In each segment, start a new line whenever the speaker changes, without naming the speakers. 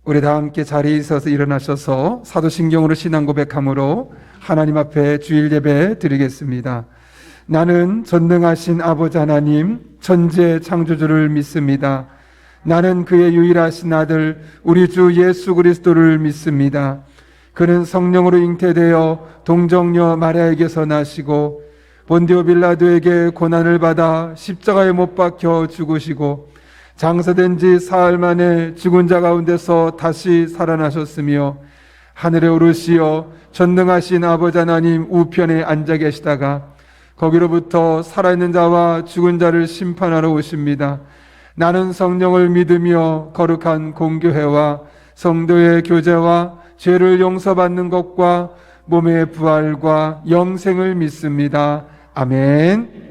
우리 다 함께 자리에 있어서 일어나셔서 사도신경으로 신앙 고백함으로 하나님 앞에 주일 예배 드리겠습니다. 나는 전능하신 아버지 하나님 천지의 창조주를 믿습니다. 나는 그의 유일하신 아들 우리 주 예수 그리스도를 믿습니다. 그는 성령으로 잉태되어 동정녀 마리아에게서 나시고 본디오 빌라도에게 고난을 받아 십자가에 못 박혀 죽으시고 장사된 지 사흘 만에 죽은 자 가운데서 다시 살아나셨으며 하늘에 오르시어 전능하신 아버지 하나님 우편에 앉아 계시다가 거기로부터 살아있는 자와 죽은 자를 심판하러 오십니다. 나는 성령을 믿으며 거룩한 공교회와 성도의 교제와 죄를 용서받는 것과 몸의 부활과 영생을 믿습니다. 아멘.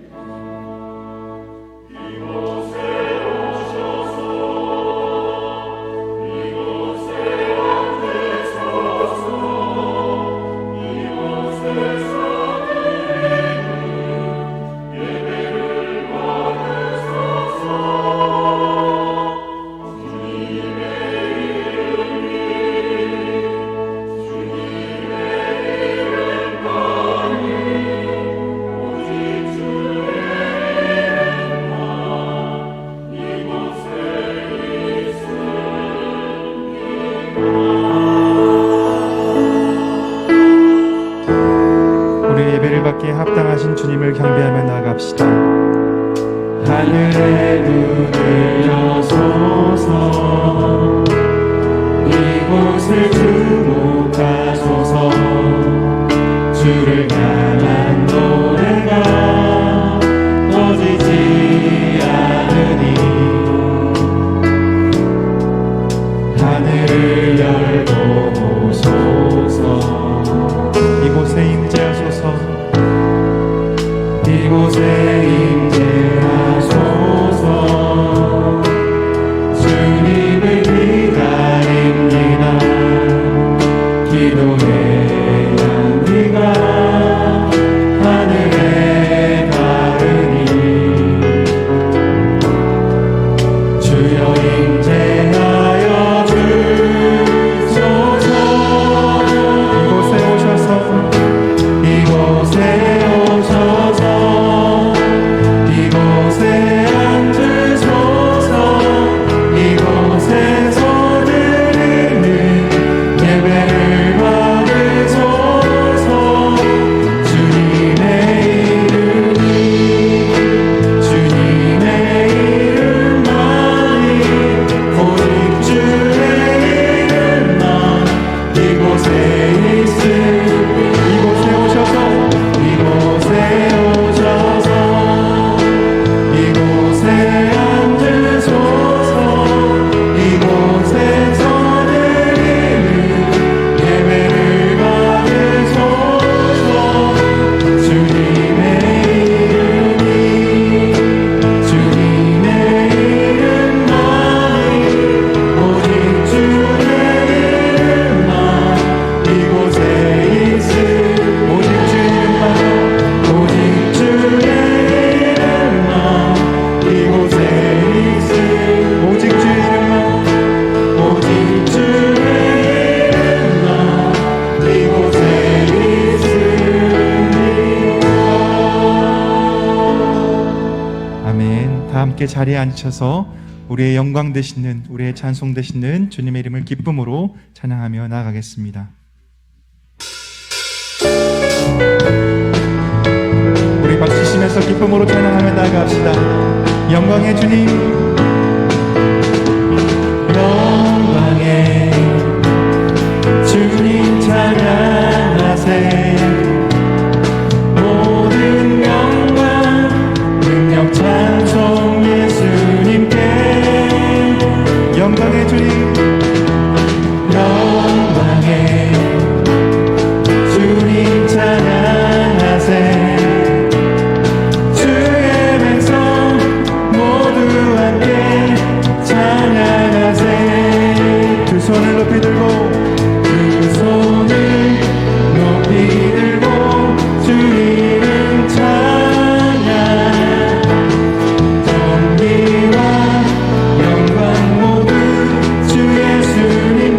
합당하신 주님을 경배하며 나아갑시다.
하늘의 눈을 여소서 이곳을 주목하소서 주를 향한 노래가 꺼지지 않으니 하늘을 열고 보소서
이곳에 임재하소서
이곳에 임재하소서 주님을 기다립니다. 기도의 향기가 하늘에 닿으니 주여 임재하여 주소서
이곳에 오셔서
이곳에
자리에 앉으셔서 우리의 영광 되시는, 우리의 찬송 되시는 주님의 이름을 기쁨으로 찬양하며 나아가겠습니다. 우리 박수 치시면서 기쁨으로 찬양하며 나아갑시다. 영광의 주님,
영광의 주님 찬양하세. 모든 영광 능력 찬송
영광의 주님,
영광의 주님 찬양하세. 주의 백성 모두 함께 찬양하세.
두 손을 높이 들고
두 손을 높이 들고 주 이름 찬양. 존귀와 영광 모두 주 예수님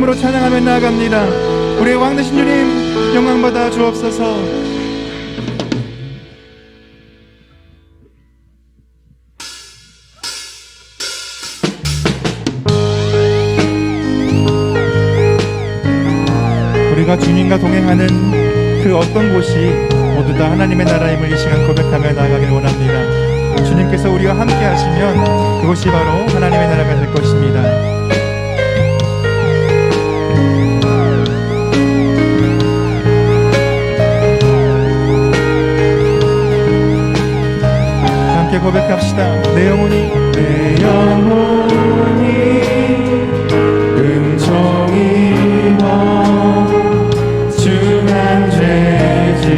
기쁨으로 찬양하며 나아갑니다. 우리의 왕 되신 주님 영광 받아 주옵소서. 우리가 주님과 동행하는 그 어떤 곳이 모두 다 하나님의 나라임을 이 시간 고백하며 나아가길 원합니다. 주님께서 우리와 함께 하시면 그곳이 바로 하나님의 나라가 될 것입니다. 함께 고백합시다. 내 영혼이
은총이와 중한 죄짐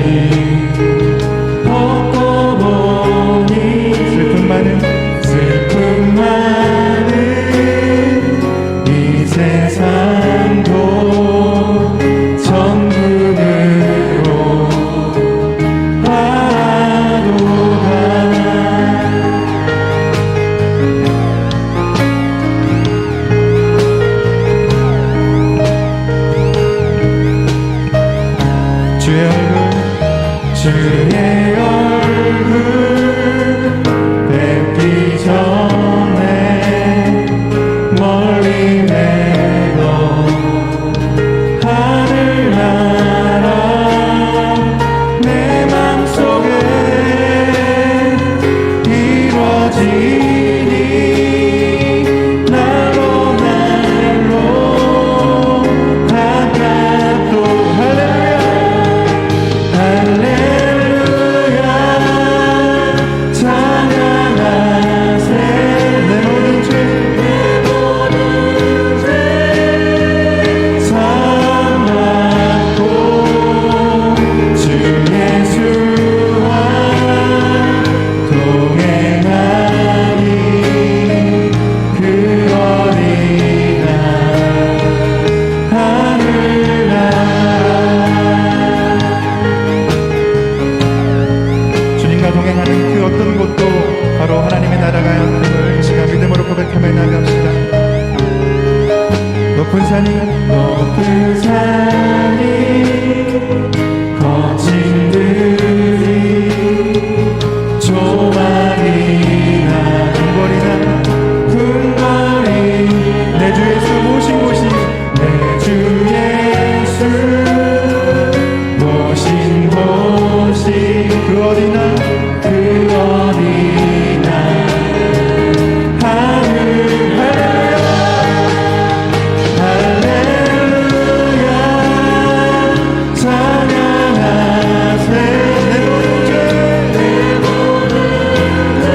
벗고 보니 슬픔 많은 이 세상도 천국으로 바라도다. 주의 얼굴 뵙기 전에 멀리 내던 하늘나라 내 맘속에 이루어지니 날로 날로 가깝도 할렐루야 찬양하세. 내 모든 죄 사함받고 주 예수와 동행하니 그 어디나 하늘나라.
주님과 동행하는 그 어떤 곳도 바로 하나님의 나라가 함을 이 시간 믿음으로 고백하며 나갑시다. 높은 산이
거친 들이 조망이나 궁궐이
내 주 예수 모신 곳이
내 주 예수 모신 곳이
그 어디나
그 어디나 하늘 할렐루야 찬양하세. 내 모든 죄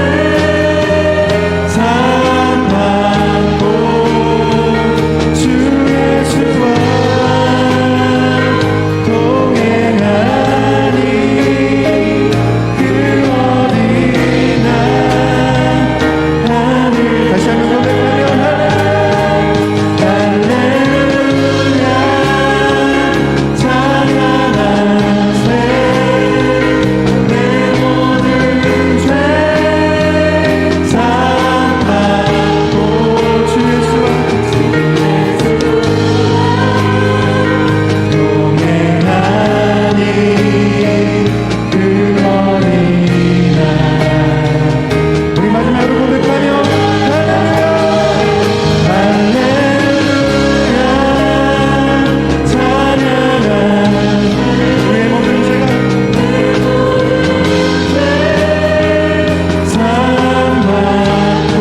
사함받고 주 예수와 동행하니 그 어디나 하늘.
다시 한번 고백하며
할렐루야 찬양하세. 내 모든 죄 사함받고
주 예수와
동행하니 그 어디나.
우리 마지막으로 고백하며
할렐루야 찬양하세.
우리의 모든 죄가
사함받고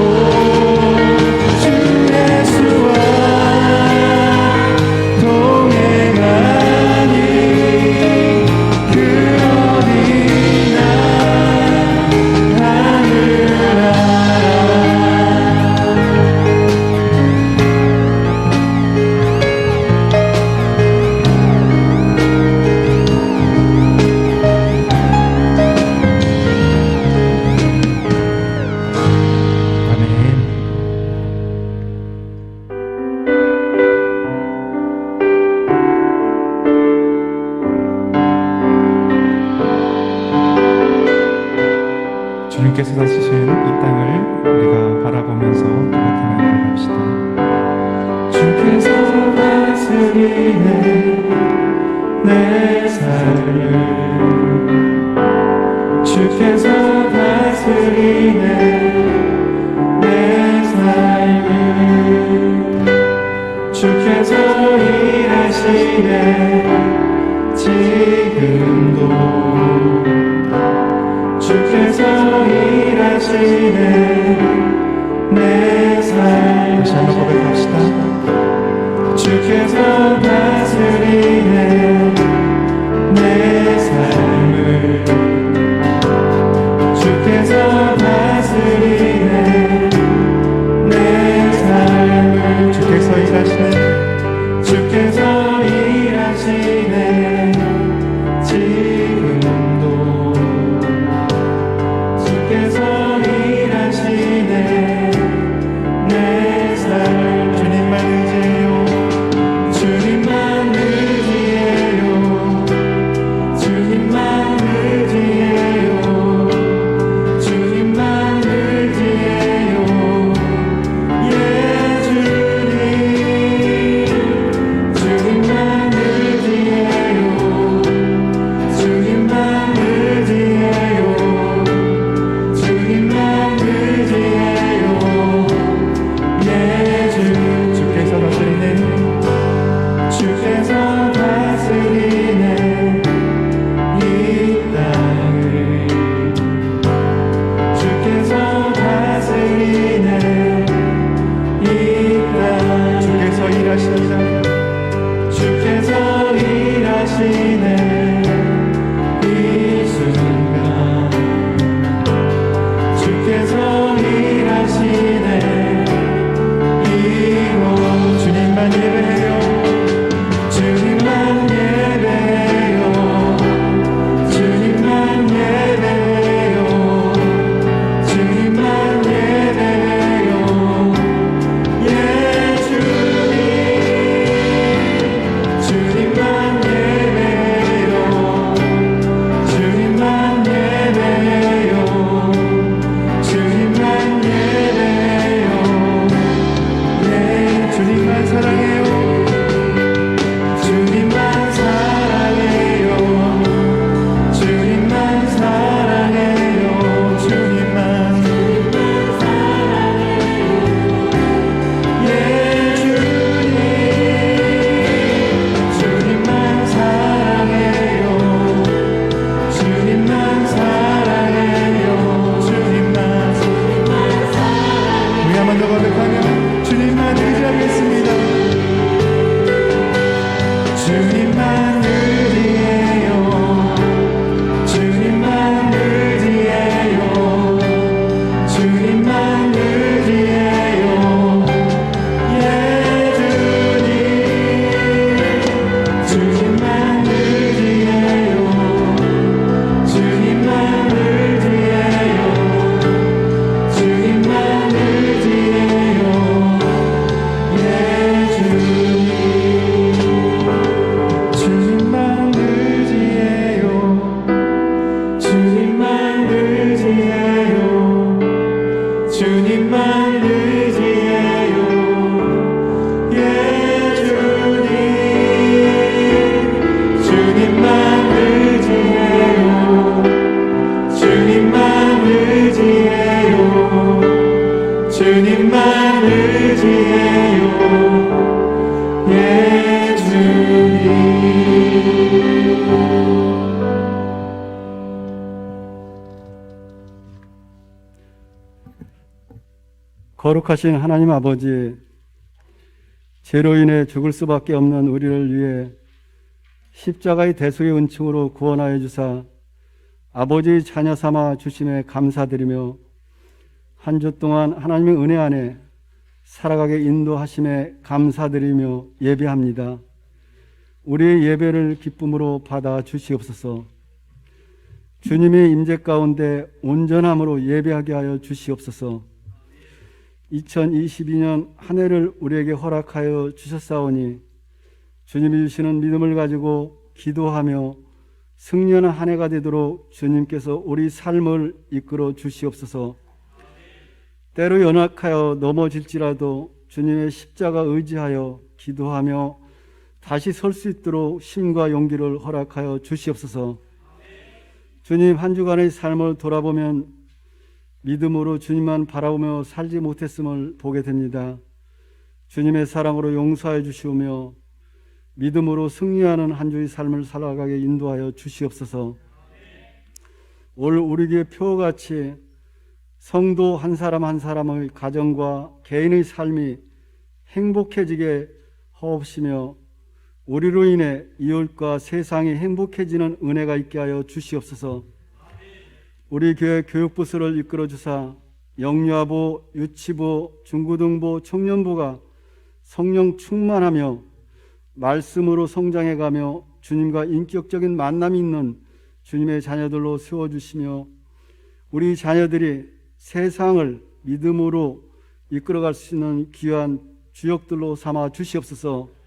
주 예수와 동행하니 그 어디나 하늘나라.
아멘. 주님께서 다시신 이 땅을 우리가 바라보면서 고백하며 나아갑시다.
주께서 다시 다스리네 내 삶을 주께서 다스리네 내 삶을 주께서 일하시네 지금도 주께서 일하시네 내 삶을
다시 한번 고백합시다.
주께서 다스리네 내 삶을 주께서 다스리네 내 삶을
주께서 일하시네
주께서 일하시네 지금도 주께서 일하시네 내 삶
주님만 의지해요.
주님만 의지해요 주님만 의지해요 주님만 의지해요 예 주님 주님만 의지해요 주님만 의지해요 주님만 의지해요 예 주님
주께서 다스리네
주께서 다스리네 이 땅을 주께서 다스리네 이 땅
주께서 일하십니다.
주께서 일하시네 이 순간 주께서 일하시네 이곳
주님만 예배해요.
주님만 예배해요 주님만 예배해요 주님만 예배해요 예 주님 주님만 예배해요 주님만 예배해요 주님만 예배해요 예
주님만 사랑해요.
주님만 사랑해요 주님만 사랑해요 주님만 예 주님 주님만 사랑해요 주님만 사랑해요 주님만
우리 한 번 더 고백하며 주님만 의지하겠습니다.
주님만 의지해요 주님만 의지해요 주님만 의지해요 예 주님 주님만 의지해요 주님만 의지해요 주님만 의지해요 예 주님 주님만 의지해요 주님만 의지해요 주님만 의지해요 예 주님 주님만 의지해요 주님만 의지해요 주님만 의지해요 예 주님
거룩하신 하나님 아버지, 죄로 인해 죽을 수밖에 없는 우리를 위해 십자가의 대속의 은총으로 구원하여 주사 아버지의 자녀 삼아 주심에 감사드리며 한 주 동안 하나님의 은혜 안에 살아가게 인도하심에 감사드리며 예배합니다. 우리의 예배를 기쁨으로 받아 주시옵소서. 주님의 임재 가운데 온전함으로 예배하게 하여 주시옵소서. 2022년 한 해를 우리에게 허락하여 주셨사오니 주님이 주시는 믿음을 가지고 기도하며 승리하는 한 해가 되도록 주님께서 우리 삶을 이끌어 주시옵소서. 때로 연약하여 넘어질지라도 주님의 십자가 의지하여 기도하며 다시 설 수 있도록 힘과 용기를 허락하여 주시옵소서. 주님, 한 주간의 삶을 돌아보면 믿음으로 주님만 바라보며 살지 못했음을 보게 됩니다. 주님의 사랑으로 용서해 주시오며 믿음으로 승리하는 한 주의 삶을 살아가게 인도하여 주시옵소서. 올 우리 교회 표같이 성도 한 사람 한 사람의 가정과 개인의 삶이 행복해지게 하옵시며 우리로 인해 이웃과 세상이 행복해지는 은혜가 있게 하여 주시옵소서. 우리 교회 교육부서를 이끌어 주사 영유아부, 유치부, 중고등부, 청년부가 성령 충만하며 말씀으로 성장해가며 주님과 인격적인 만남이 있는 주님의 자녀들로 세워주시며 우리 자녀들이 세상을 믿음으로 이끌어갈 수 있는 귀한 주역들로 삼아 주시옵소서.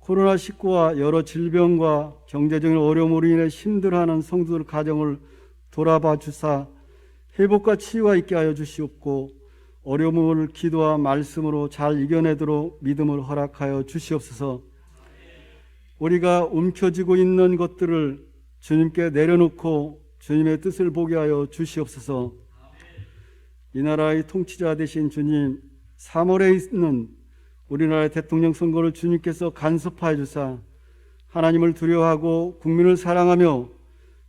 코로나19와 여러 질병과 경제적인 어려움으로 인해 힘들어하는 성도들 가정을 돌아봐 주사 회복과 치유가 있게 하여 주시옵고 어려움을 기도와 말씀으로 잘 이겨내도록 믿음을 허락하여 주시옵소서. 우리가 움켜쥐고 있는 것들을 주님께 내려놓고 주님의 뜻을 보게 하여 주시옵소서. 이 나라의 통치자 되신 주님, 3월에 있는 우리나라의 대통령 선거를 주님께서 간섭하여 주사 하나님을 두려워하고 국민을 사랑하며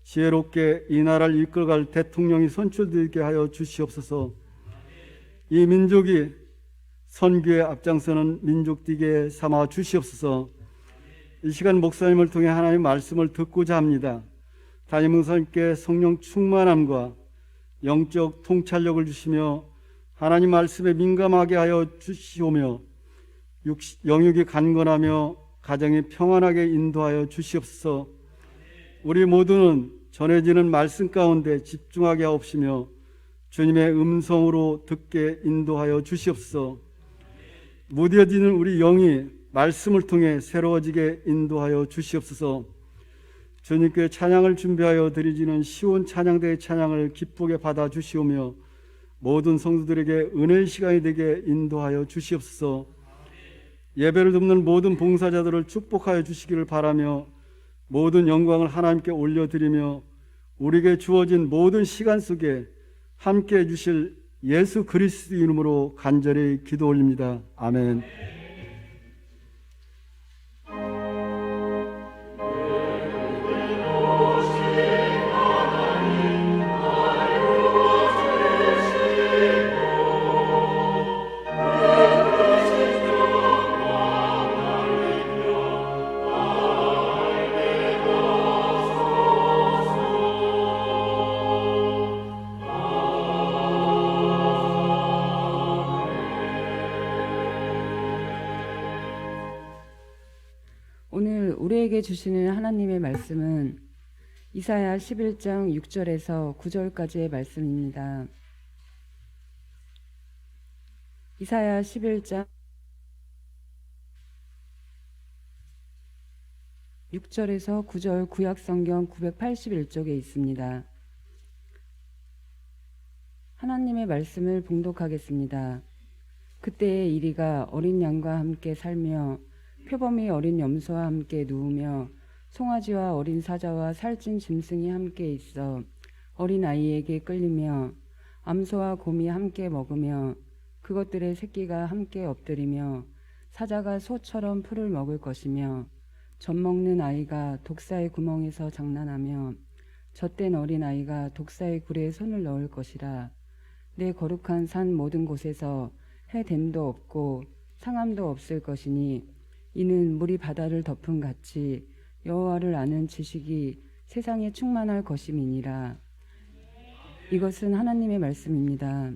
지혜롭게 이 나라를 이끌어갈 대통령이 선출되게 하여 주시옵소서. 이 민족이 선교에 앞장서는 민족되게 삼아 주시옵소서. 이 시간 목사님을 통해 하나님의 말씀을 듣고자 합니다. 담임 목사님께 성령 충만함과 영적 통찰력을 주시며 하나님 말씀에 민감하게 하여 주시오며 영육이 강건하며 가정이 평안하게 인도하여 주시옵소서. 우리 모두는 전해지는 말씀 가운데 집중하게 하옵시며 주님의 음성으로 듣게 인도하여 주시옵소서. 무뎌지는 우리 영이 말씀을 통해 새로워지게 인도하여 주시옵소서. 주님께 찬양을 준비하여 드리지는 시온 찬양대의 찬양을 기쁘게 받아 주시오며 모든 성도들에게 은혜의 시간이 되게 인도하여 주시옵소서. 예배를 돕는 모든 봉사자들을 축복하여 주시기를 바라며 모든 영광을 하나님께 올려드리며 우리에게 주어진 모든 시간 속에 함께해 주실 예수 그리스도 이름으로 간절히 기도 올립니다. 아멘.
오늘 우리에게 주시는 하나님의 말씀은 이사야 11장 6절에서 9절까지의 말씀입니다. 이사야 11장 6절에서 9절 구약성경 981쪽에 있습니다. 하나님의 말씀을 봉독하겠습니다. 그때의 이리가 어린 양과 함께 살며 표범이 어린 염소와 함께 누우며 송아지와 어린 사자와 살찐 짐승이 함께 있어 어린 아이에게 끌리며 암소와 곰이 함께 먹으며 그것들의 새끼가 함께 엎드리며 사자가 소처럼 풀을 먹을 것이며 젖 먹는 아이가 독사의 구멍에서 장난하며 젖된 어린 아이가 독사의 굴에 손을 넣을 것이라. 내 거룩한 산 모든 곳에서 해됨도 없고 상함도 없을 것이니 이는 물이 바다를 덮은 같이 여호와를 아는 지식이 세상에 충만할 것임이니라. 이것은 하나님의 말씀입니다.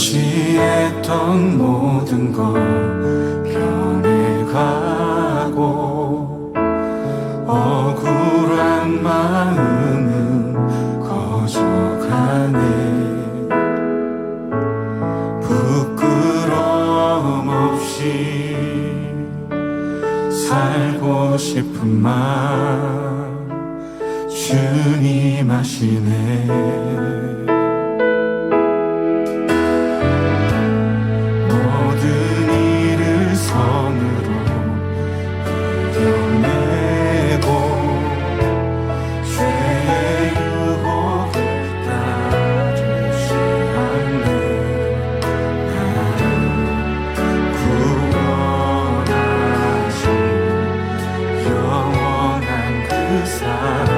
취했던 모든 것 변해가고 억울한 마음은 거져가네. 부끄러움 없이 살고 싶은 마음 주님 아시네. 모든 일을 선으로 이겨내고 죄의 유혹을 따르지 않네. 나를 구원하신 영원한 그 사랑,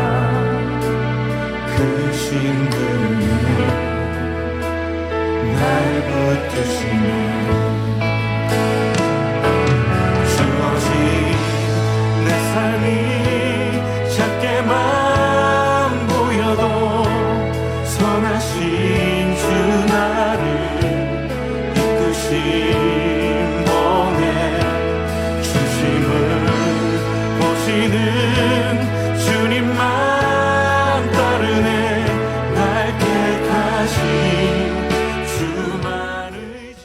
그 신분이 날 붙드시네. 주어진 내 삶이 작게만 보여도 선하신 주 나를 이끄신 몸에 중심을 보시는 주님만 따르네. 날 택하신 주만 의지.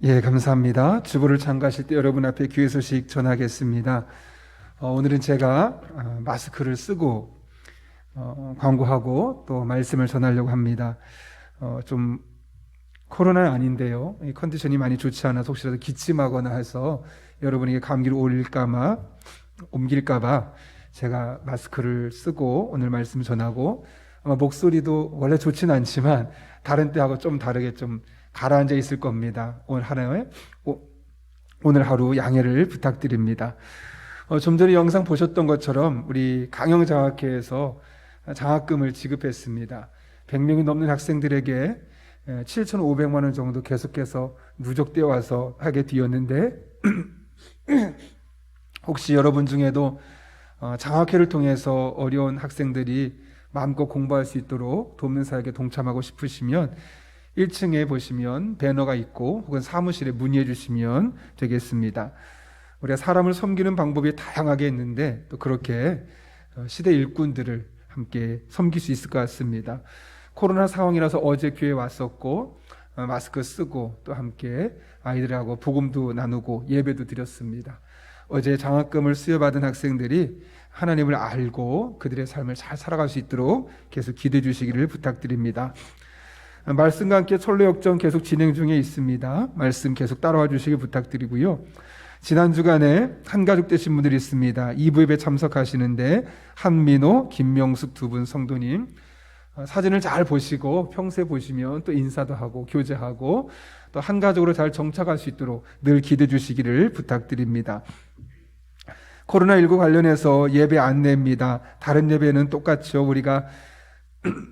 예, 감사합니다. 주보를 참가하실 때 여러분 앞에 귀의 소식 전하겠습니다. 오늘은 제가 마스크를 쓰고 광고하고 또 말씀을 전하려고 합니다. 좀 코로나는 아닌데요. 이 컨디션이 많이 좋지 않아서 혹시라도 기침하거나 해서 여러분에게 감기를 옮길까봐 제가 마스크를 쓰고 오늘 말씀 전하고, 아마 목소리도 원래 좋진 않지만 다른 때하고 좀 다르게 좀 가라앉아 있을 겁니다. 오늘 하루 양해를 부탁드립니다. 좀 전에 영상 보셨던 것처럼 우리 강영장학회에서 장학금을 지급했습니다. 100명이 넘는 학생들에게 7,500만 원 정도 계속해서 누적되어 와서 하게 되었는데 혹시 여러분 중에도 장학회를 통해서 어려운 학생들이 마음껏 공부할 수 있도록 돕는 사역에 동참하고 싶으시면 1층에 보시면 배너가 있고 혹은 사무실에 문의해 주시면 되겠습니다. 우리가 사람을 섬기는 방법이 다양하게 있는데 또 그렇게 시대 일꾼들을 함께 섬길 수 있을 것 같습니다. 코로나 상황이라서 어제 교회에 왔었고 마스크 쓰고 또 함께 아이들하고 복음도 나누고 예배도 드렸습니다. 어제 장학금을 수여받은 학생들이 하나님을 알고 그들의 삶을 잘 살아갈 수 있도록 계속 기도해 주시기를 부탁드립니다. 말씀과 함께 철로역전 계속 진행 중에 있습니다. 말씀 계속 따라와 주시기 부탁드리고요. 지난 주간에 한가족 되신 분들이 있습니다. 2부 예배 참석하시는데 한민호, 김명숙 두 분 성도님 사진을 잘 보시고 평소에 보시면 또 인사도 하고 교제하고 또 한가족으로 잘 정착할 수 있도록 늘 기도해 주시기를 부탁드립니다. 코로나19 관련해서 예배 안내입니다. 다른 예배는 똑같죠. 우리가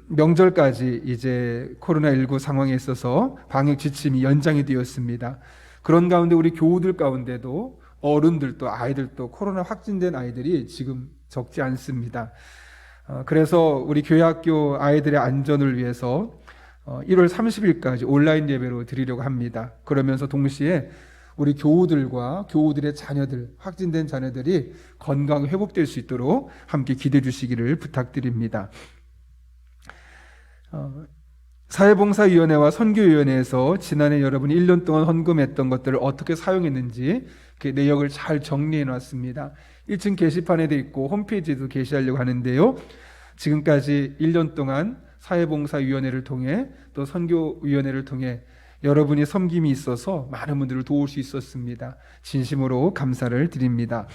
명절까지 이제 코로나19 상황에 있어서 방역 지침이 연장이 되었습니다. 그런 가운데 우리 교우들 가운데도 어른들도 아이들도 코로나 확진된 아이들이 지금 적지 않습니다. 그래서 우리 교회 학교 아이들의 안전을 위해서 1월 30일까지 온라인 예배로 드리려고 합니다. 그러면서 동시에 우리 교우들과 교우들의 자녀들, 확진된 자녀들이 건강 회복될 수 있도록 함께 기도해 주시기를 부탁드립니다. 사회봉사위원회와 선교위원회에서 지난해 여러분이 1년 동안 헌금했던 것들을 어떻게 사용했는지 그 내역을 잘 정리해 놨습니다. 1층 게시판에 돼 있고 홈페이지에도 게시하려고 하는데요. 지금까지 1년 동안 사회봉사위원회를 통해 또 선교위원회를 통해 여러분이 섬김이 있어서 많은 분들을 도울 수 있었습니다. 진심으로 감사를 드립니다.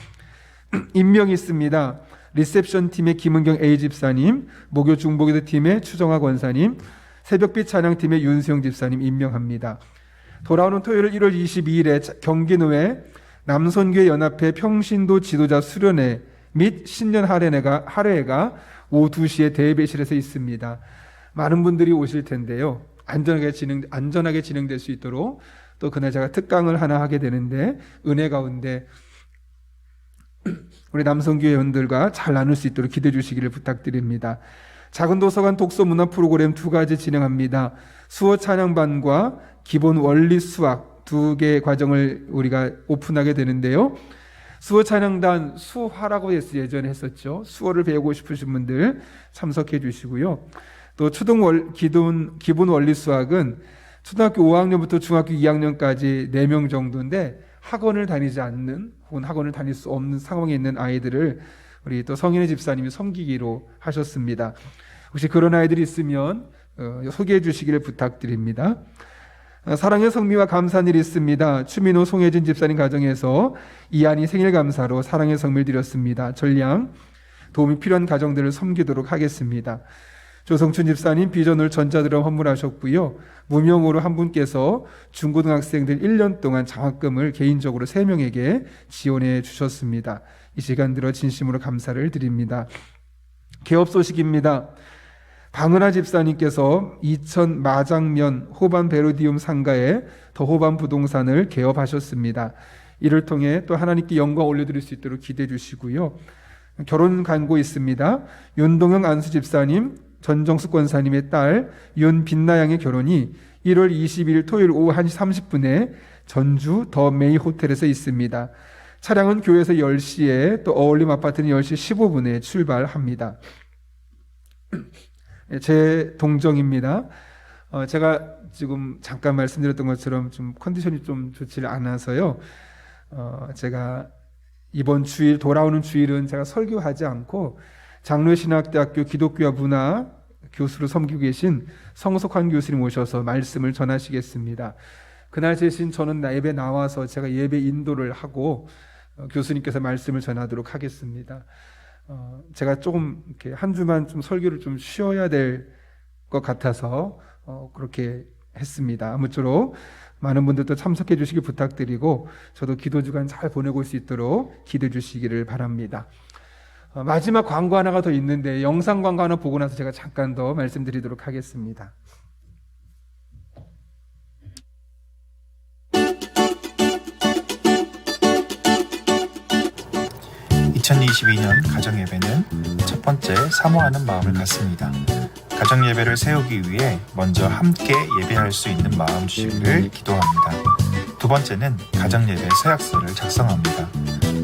임명이 있습니다. 리셉션 팀의 김은경 A 집사님, 목요 중보기도 팀의 추정화 권사님, 새벽빛 찬양팀의 윤수영 집사님 임명합니다. 돌아오는 토요일 1월 22일에 경기노회 남선교회 연합회 평신도 지도자 수련회 및 신년 할애회가 오후 2시에 대회배실에서 있습니다. 많은 분들이 오실 텐데요. 안전하게 진행될 수 있도록 또 그날 제가 특강을 하나 하게 되는데 은혜 가운데 우리 남성교회 회원들과 잘 나눌 수 있도록 기도해 주시기를 부탁드립니다. 작은 도서관 독서 문화 프로그램 2가지 진행합니다. 수어 찬양반과 기본 원리 수학 두 개의 과정을 우리가 오픈하게 되는데요. 수어 찬양단 수화라고 예전에 했었죠. 수어를 배우고 싶으신 분들 참석해 주시고요. 또 기본 원리 수학은 초등학교 5학년부터 중학교 2학년까지 4명 정도인데 학원을 다니지 않는 혹은 학원을 다닐 수 없는 상황에 있는 아이들을 우리 또 성인의 집사님이 섬기기로 하셨습니다. 혹시 그런 아이들이 있으면 소개해 주시기를 부탁드립니다. 사랑의 성미와 감사한 일이 있습니다. 추민호 송혜진 집사님 가정에서 이한이 생일 감사로 사랑의 성미를 드렸습니다. 전량 도움이 필요한 가정들을 섬기도록 하겠습니다. 조성춘 집사님 비전을 전자드럼 헌물하셨고요. 무명으로 한 분께서 중고등학생들 1년 동안 장학금을 개인적으로 3명에게 지원해 주셨습니다. 이 시간 들어 진심으로 감사를 드립니다. 개업 소식입니다. 방은하 집사님께서 이천 마장면 호반 베로디움 상가에 더 호반 부동산을 개업하셨습니다. 이를 통해 또 하나님께 영광 올려드릴 수 있도록 기대해 주시고요. 결혼 간고 있습니다. 윤동영 안수 집사님, 전정숙 권사님의 딸 윤빛나양의 결혼이 1월 22일 토요일 오후 1시 30분에 전주 더 메이 호텔에서 있습니다. 차량은 교회에서 10시에 또 어울림 아파트는 10시 15분에 출발합니다. 제 동정입니다. 제가 지금 잠깐 말씀드렸던 것처럼 좀 컨디션이 좀 좋지 않아서요. 제가 이번 주일 돌아오는 주일은 제가 설교하지 않고 장로신학대학교 기독교와 문화 교수로 섬기고 계신 성석환 교수님 오셔서 말씀을 전하시겠습니다. 그날 대신 저는 예배 나와서 제가 예배 인도를 하고 교수님께서 말씀을 전하도록 하겠습니다. 제가 조금 이렇게 한 주만 좀 설교를 좀 쉬어야 될 것 같아서 그렇게 했습니다. 아무쪼록 많은 분들도 참석해 주시기 부탁드리고 저도 기도 주간 잘 보내고 올 수 있도록 기도해 주시기를 바랍니다. 마지막 광고 하나가 더 있는데 영상 광고 하나 보고 나서 제가 잠깐 더 말씀드리도록 하겠습니다.
2022년 가정예배는 첫 번째 사모하는 마음을 갖습니다. 가정예배를 세우기 위해 먼저 함께 예배할 수 있는 마음 주시기를 기도합니다. 두 번째는 가정예배 서약서를 작성합니다.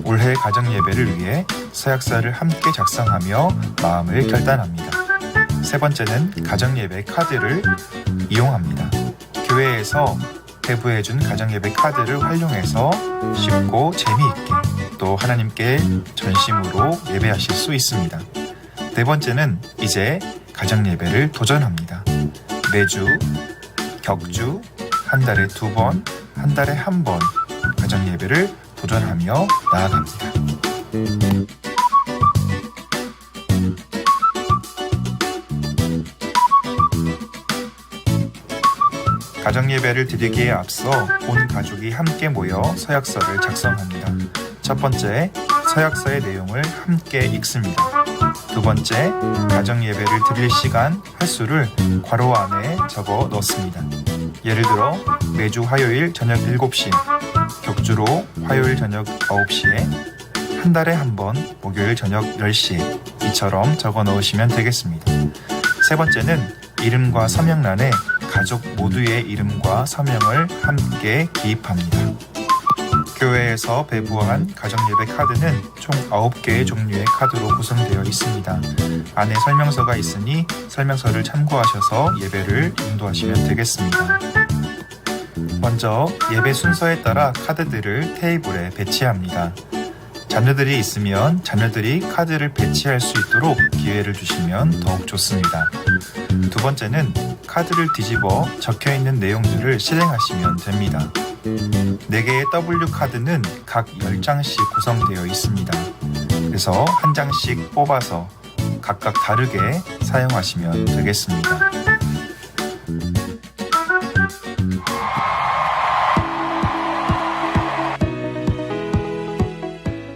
올해 가정예배를 위해 서약서를 함께 작성하며 마음을 결단합니다. 세 번째는 가정예배 카드를 이용합니다. 교회에서 배부해준 가정예배 카드를 활용해서 쉽고 재미있게 또 하나님께 전심으로 예배하실 수 있습니다. 네 번째는 이제 가정예배를 도전합니다. 매주, 격주, 한 달에 2번, 한 달에 1번 가정예배를 도전하며 나아갑니다. 가정예배를 드리기에 앞서 온 가족이 함께 모여 서약서를 작성합니다. 첫 번째, 서약서의 내용을 함께 읽습니다. 두 번째, 가정예배를 드릴 시간, 횟수를 괄호 안에 적어 넣습니다. 예를 들어 매주 화요일 저녁 7시, 격주로 화요일 저녁 9시에, 한 달에 한 번 목요일 저녁 10시에 이처럼 적어 넣으시면 되겠습니다. 세 번째는 이름과 서명란에 가족 모두의 이름과 서명을 함께 기입합니다. 교회에서 배부한 가정예배 카드는 총 9개의 종류의 카드로 구성되어 있습니다. 안에 설명서가 있으니 설명서를 참고하셔서 예배를 인도하시면 되겠습니다. 먼저 예배 순서에 따라 카드들을 테이블에 배치합니다. 자녀들이 있으면 자녀들이 카드를 배치할 수 있도록 기회를 주시면 더욱 좋습니다. 두 번째는 카드를 뒤집어 적혀있는 내용들을 실행하시면 됩니다. 4개의 W 카드는 각 10장씩 구성되어 있습니다. 그래서 한 장씩 뽑아서 각각 다르게 사용하시면 되겠습니다.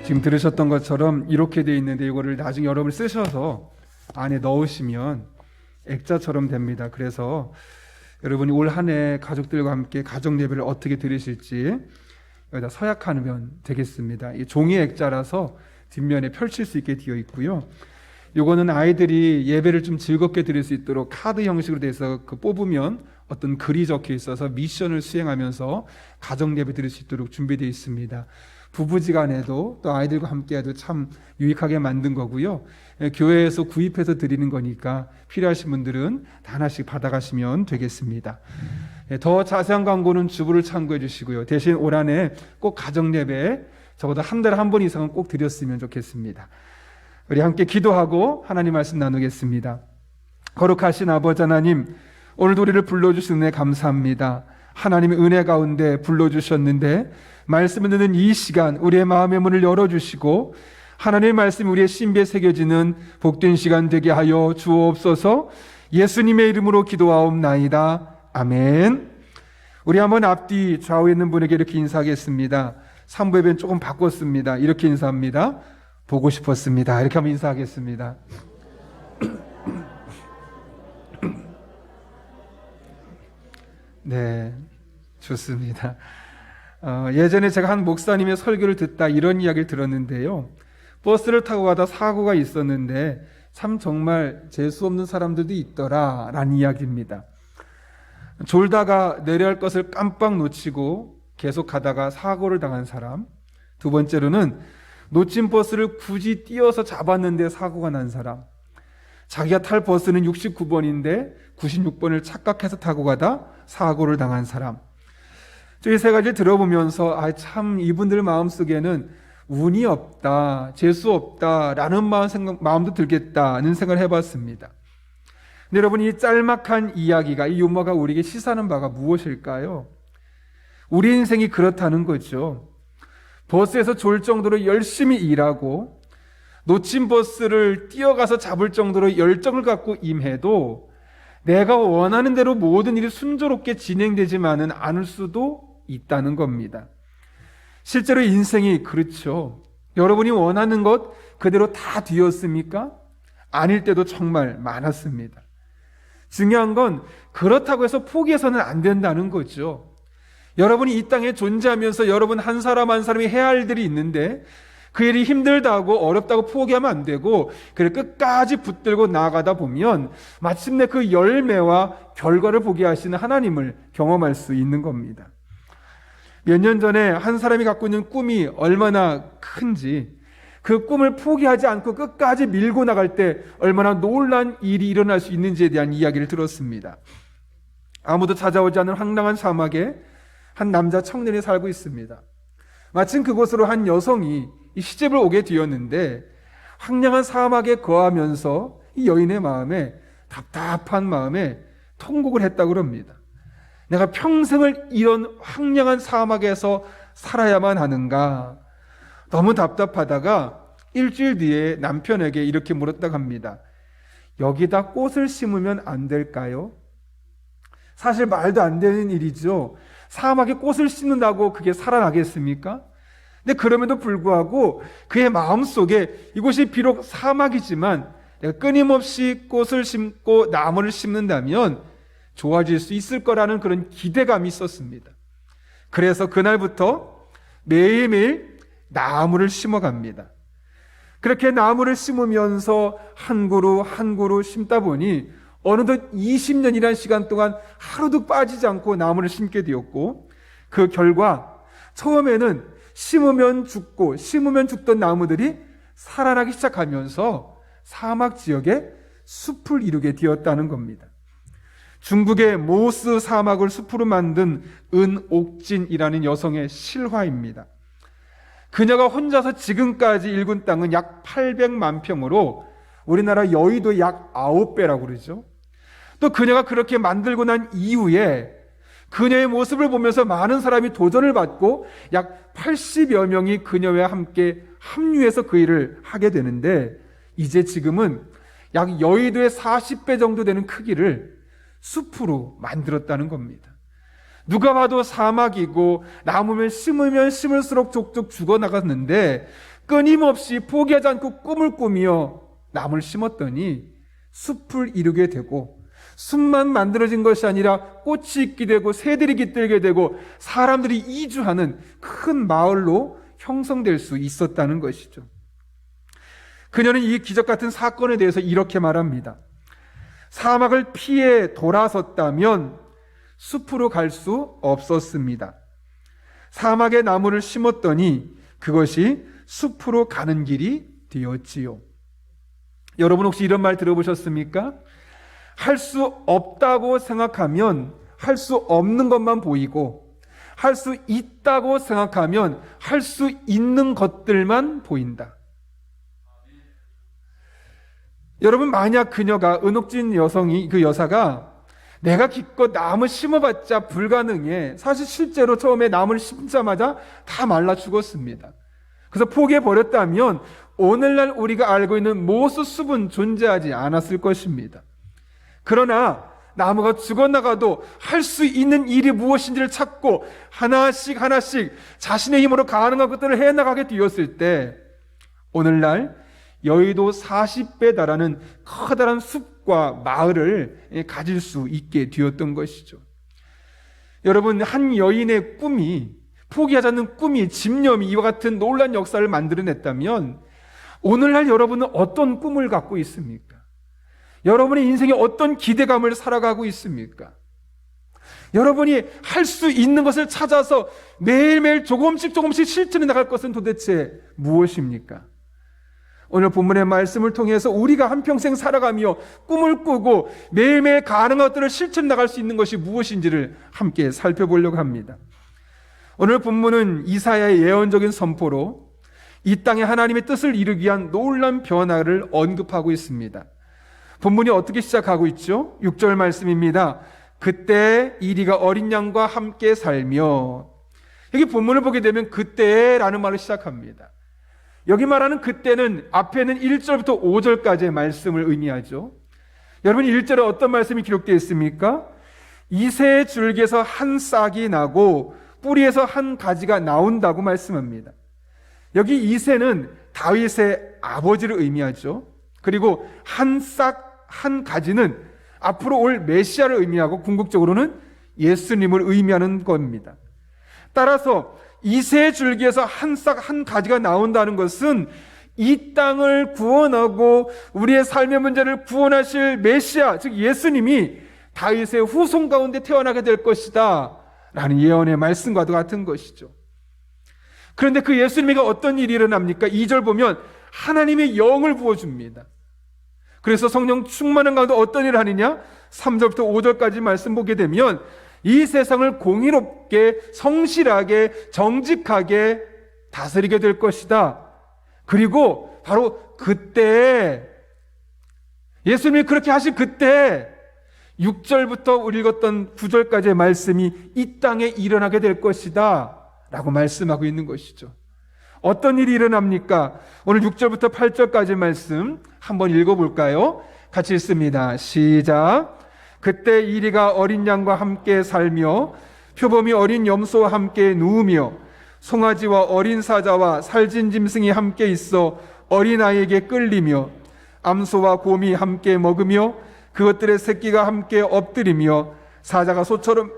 지금 들으셨던 것처럼 이렇게 되어 있는데 이거를 나중에 여러분이 쓰셔서 안에 넣으시면 액자처럼 됩니다. 그래서 여러분이 올 한 해 가족들과 함께 가정 예배를 어떻게 드리실지 여기다 서약하면 되겠습니다. 이 종이 액자라서 뒷면에 펼칠 수 있게 되어 있고요. 요거는 아이들이 예배를 좀 즐겁게 드릴 수 있도록 카드 형식으로 돼서 뽑으면 어떤 글이 적혀 있어서 미션을 수행하면서 가정 예배 드릴 수 있도록 준비되어 있습니다. 부부지간에도 또 아이들과 함께해도 참 유익하게 만든 거고요. 교회에서 구입해서 드리는 거니까 필요하신 분들은 다 하나씩 받아가시면 되겠습니다. 더 자세한 광고는 주부를 참고해 주시고요. 대신 올 한해 꼭 가정 예배 적어도 한 달에 한 번 이상은 꼭 드렸으면 좋겠습니다. 우리 함께 기도하고 하나님 말씀 나누겠습니다. 거룩하신 아버지 하나님, 오늘도 우리를 불러주신 은혜 감사합니다. 하나님의 은혜 가운데 불러주셨는데 말씀을 듣는 이 시간 우리의 마음의 문을 열어주시고 하나님의 말씀이 우리의 신비에 새겨지는 복된 시간 되게 하여 주옵소서. 예수님의 이름으로 기도하옵나이다. 아멘. 우리 한번 앞뒤 좌우에 있는 분에게 이렇게 인사하겠습니다. 3부 예배는 조금 바꿨습니다. 이렇게 인사합니다. 보고 싶었습니다. 이렇게 한번 인사하겠습니다. 네, 좋습니다. 예전에 제가 한 목사님의 설교를 듣다 이런 이야기를 들었는데요. 버스를 타고 가다 사고가 있었는데 참 정말 재수 없는 사람들도 있더라 라는 이야기입니다. 졸다가 내려야 할 것을 깜빡 놓치고 계속 가다가 사고를 당한 사람, 두 번째로는 놓친 버스를 굳이 뛰어서 잡았는데 사고가 난 사람, 자기가 탈 버스는 69번인데 96번을 착각해서 타고 가다 사고를 당한 사람. 이 세 가지를 들어보면서 참 이분들 마음속에는 운이 없다, 재수 없다라는 마음도 들겠다는 생각을 해봤습니다. 근데 여러분, 이 짤막한 이야기가, 이 유머가 우리에게 시사하는 바가 무엇일까요? 우리 인생이 그렇다는 거죠. 버스에서 졸 정도로 열심히 일하고 놓친 버스를 뛰어가서 잡을 정도로 열정을 갖고 임해도 내가 원하는 대로 모든 일이 순조롭게 진행되지만은 않을 수도 있다는 겁니다. 실제로 인생이 그렇죠. 여러분이 원하는 것 그대로 다 되었습니까? 아닐 때도 정말 많았습니다. 중요한 건 그렇다고 해서 포기해서는 안 된다는 거죠. 여러분이 이 땅에 존재하면서 여러분 한 사람 한 사람이 해야 할 일들이 있는데 그 일이 힘들다고 어렵다고 포기하면 안 되고 그래 끝까지 붙들고 나아가다 보면 마침내 그 열매와 결과를 보게 하시는 하나님을 경험할 수 있는 겁니다. 몇 년 전에 한 사람이 갖고 있는 꿈이 얼마나 큰지, 그 꿈을 포기하지 않고 끝까지 밀고 나갈 때 얼마나 놀라운 일이 일어날 수 있는지에 대한 이야기를 들었습니다. 아무도 찾아오지 않는 황량한 사막에 한 남자 청년이 살고 있습니다. 마침 그곳으로 한 여성이 이 시집을 오게 되었는데 황량한 사막에 거하면서 이 여인의 마음에, 답답한 마음에 통곡을 했다고 합니다. 내가 평생을 이런 황량한 사막에서 살아야만 하는가? 너무 답답하다가 일주일 뒤에 남편에게 이렇게 물었다고 합니다. 여기다 꽃을 심으면 안 될까요? 사실 말도 안 되는 일이죠. 사막에 꽃을 심는다고 그게 살아나겠습니까? 근데 그럼에도 불구하고 그의 마음속에 이곳이 비록 사막이지만 내가 끊임없이 꽃을 심고 나무를 심는다면 좋아질 수 있을 거라는 그런 기대감이 있었습니다. 그래서 그날부터 매일매일 나무를 심어갑니다. 그렇게 나무를 심으면서 한 그루 한 그루 심다 보니 어느덧 20년이라는 시간 동안 하루도 빠지지 않고 나무를 심게 되었고 그 결과 처음에는 심으면 죽고 심으면 죽던 나무들이 살아나기 시작하면서 사막 지역에 숲을 이루게 되었다는 겁니다. 중국의 모스 사막을 숲으로 만든 은옥진이라는 여성의 실화입니다. 그녀가 혼자서 지금까지 일군 땅은 약 800만 평으로 우리나라 여의도 약 9배라고 그러죠. 또 그녀가 그렇게 만들고 난 이후에 그녀의 모습을 보면서 많은 사람이 도전을 받고 약 80여 명이 그녀와 함께 합류해서 그 일을 하게 되는데 이제 지금은 약 여의도의 40배 정도 되는 크기를 숲으로 만들었다는 겁니다. 누가 봐도 사막이고 나무를 심으면 심을수록 족족 죽어나갔는데 끊임없이 포기하지 않고 꿈을 꾸며 나무를 심었더니 숲을 이루게 되고 숲만 만들어진 것이 아니라 꽃이 있게 되고 새들이 깃들게 되고 사람들이 이주하는 큰 마을로 형성될 수 있었다는 것이죠. 그녀는 이 기적 같은 사건에 대해서 이렇게 말합니다. 사막을 피해 돌아섰다면 숲으로 갈 수 없었습니다. 사막에 나무를 심었더니 그것이 숲으로 가는 길이 되었지요. 여러분 혹시 이런 말 들어보셨습니까? 할 수 없다고 생각하면 할 수 없는 것만 보이고, 할 수 있다고 생각하면 할 수 있는 것들만 보인다. 여러분, 만약 그녀가, 은옥진 여성이, 그 여사가 내가 기껏 나무 심어봤자 불가능해, 사실 실제로 처음에 나무를 심자마자 다 말라 죽었습니다. 그래서 포기해버렸다면 오늘날 우리가 알고 있는 모수 숲은 존재하지 않았을 것입니다. 그러나 나무가 죽어나가도 할 수 있는 일이 무엇인지를 찾고 하나씩 하나씩 자신의 힘으로 가능한 것들을 해나가게 되었을 때 오늘날 여의도 40배에 달하는 커다란 숲과 마을을 가질 수 있게 되었던 것이죠. 여러분, 한 여인의 꿈이, 포기하지 않는 꿈이, 집념이 이와 같은 놀라운 역사를 만들어냈다면 오늘날 여러분은 어떤 꿈을 갖고 있습니까? 여러분의 인생에 어떤 기대감을 살아가고 있습니까? 여러분이 할 수 있는 것을 찾아서 매일매일 조금씩 실천해 나갈 것은 도대체 무엇입니까? 오늘 본문의 말씀을 통해서 우리가 한평생 살아가며 꿈을 꾸고 매일매일 가능한 것들을 실천해 나갈 수 있는 것이 무엇인지를 함께 살펴보려고 합니다. 오늘 본문은 이사야의 예언적인 선포로 이 땅에 하나님의 뜻을 이루기 위한 놀라운 변화를 언급하고 있습니다. 본문이 어떻게 시작하고 있죠? 6절 말씀입니다. 그때 이리가 어린 양과 함께 살며, 여기 본문을 보게 되면 그때라는 말을 시작합니다. 여기 말하는 그때는 앞에는 1절부터 5절까지의 말씀을 의미하죠. 여러분, 1절에 어떤 말씀이 기록되어 있습니까? 이새의 줄기에서 한 싹이 나고 뿌리에서 한 가지가 나온다고 말씀합니다. 여기 이새는 다윗의 아버지를 의미하죠. 그리고 한 싹, 한 가지는 앞으로 올 메시아를 의미하고 궁극적으로는 예수님을 의미하는 겁니다. 따라서 이새의 줄기에서 한 싹, 한 가지가 나온다는 것은 이 땅을 구원하고 우리의 삶의 문제를 구원하실 메시아, 즉 예수님이 다윗의 후손 가운데 태어나게 될 것이다 라는 예언의 말씀과도 같은 것이죠. 그런데 그 예수님에게 어떤 일이 일어납니까? 2절 보면 하나님의 영을 부어줍니다. 그래서 성령 충만한 가운데 어떤 일을 하느냐? 3절부터 5절까지 말씀 보게 되면 이 세상을 공의롭게, 성실하게, 정직하게 다스리게 될 것이다. 그리고 바로 그때, 예수님이 그렇게 하실 그때 6절부터 우리 읽었던 9절까지의 말씀이 이 땅에 일어나게 될 것이다 라고 말씀하고 있는 것이죠. 어떤 일이 일어납니까? 오늘 6절부터 8절까지 말씀 한번 읽어볼까요? 같이 읽습니다. 시작. 그때 이리가 어린 양과 함께 살며 표범이 어린 염소와 함께 누우며 송아지와 어린 사자와 살진 짐승이 함께 있어 어린아이에게 끌리며 암소와 곰이 함께 먹으며 그것들의 새끼가 함께 엎드리며 사자가 소처럼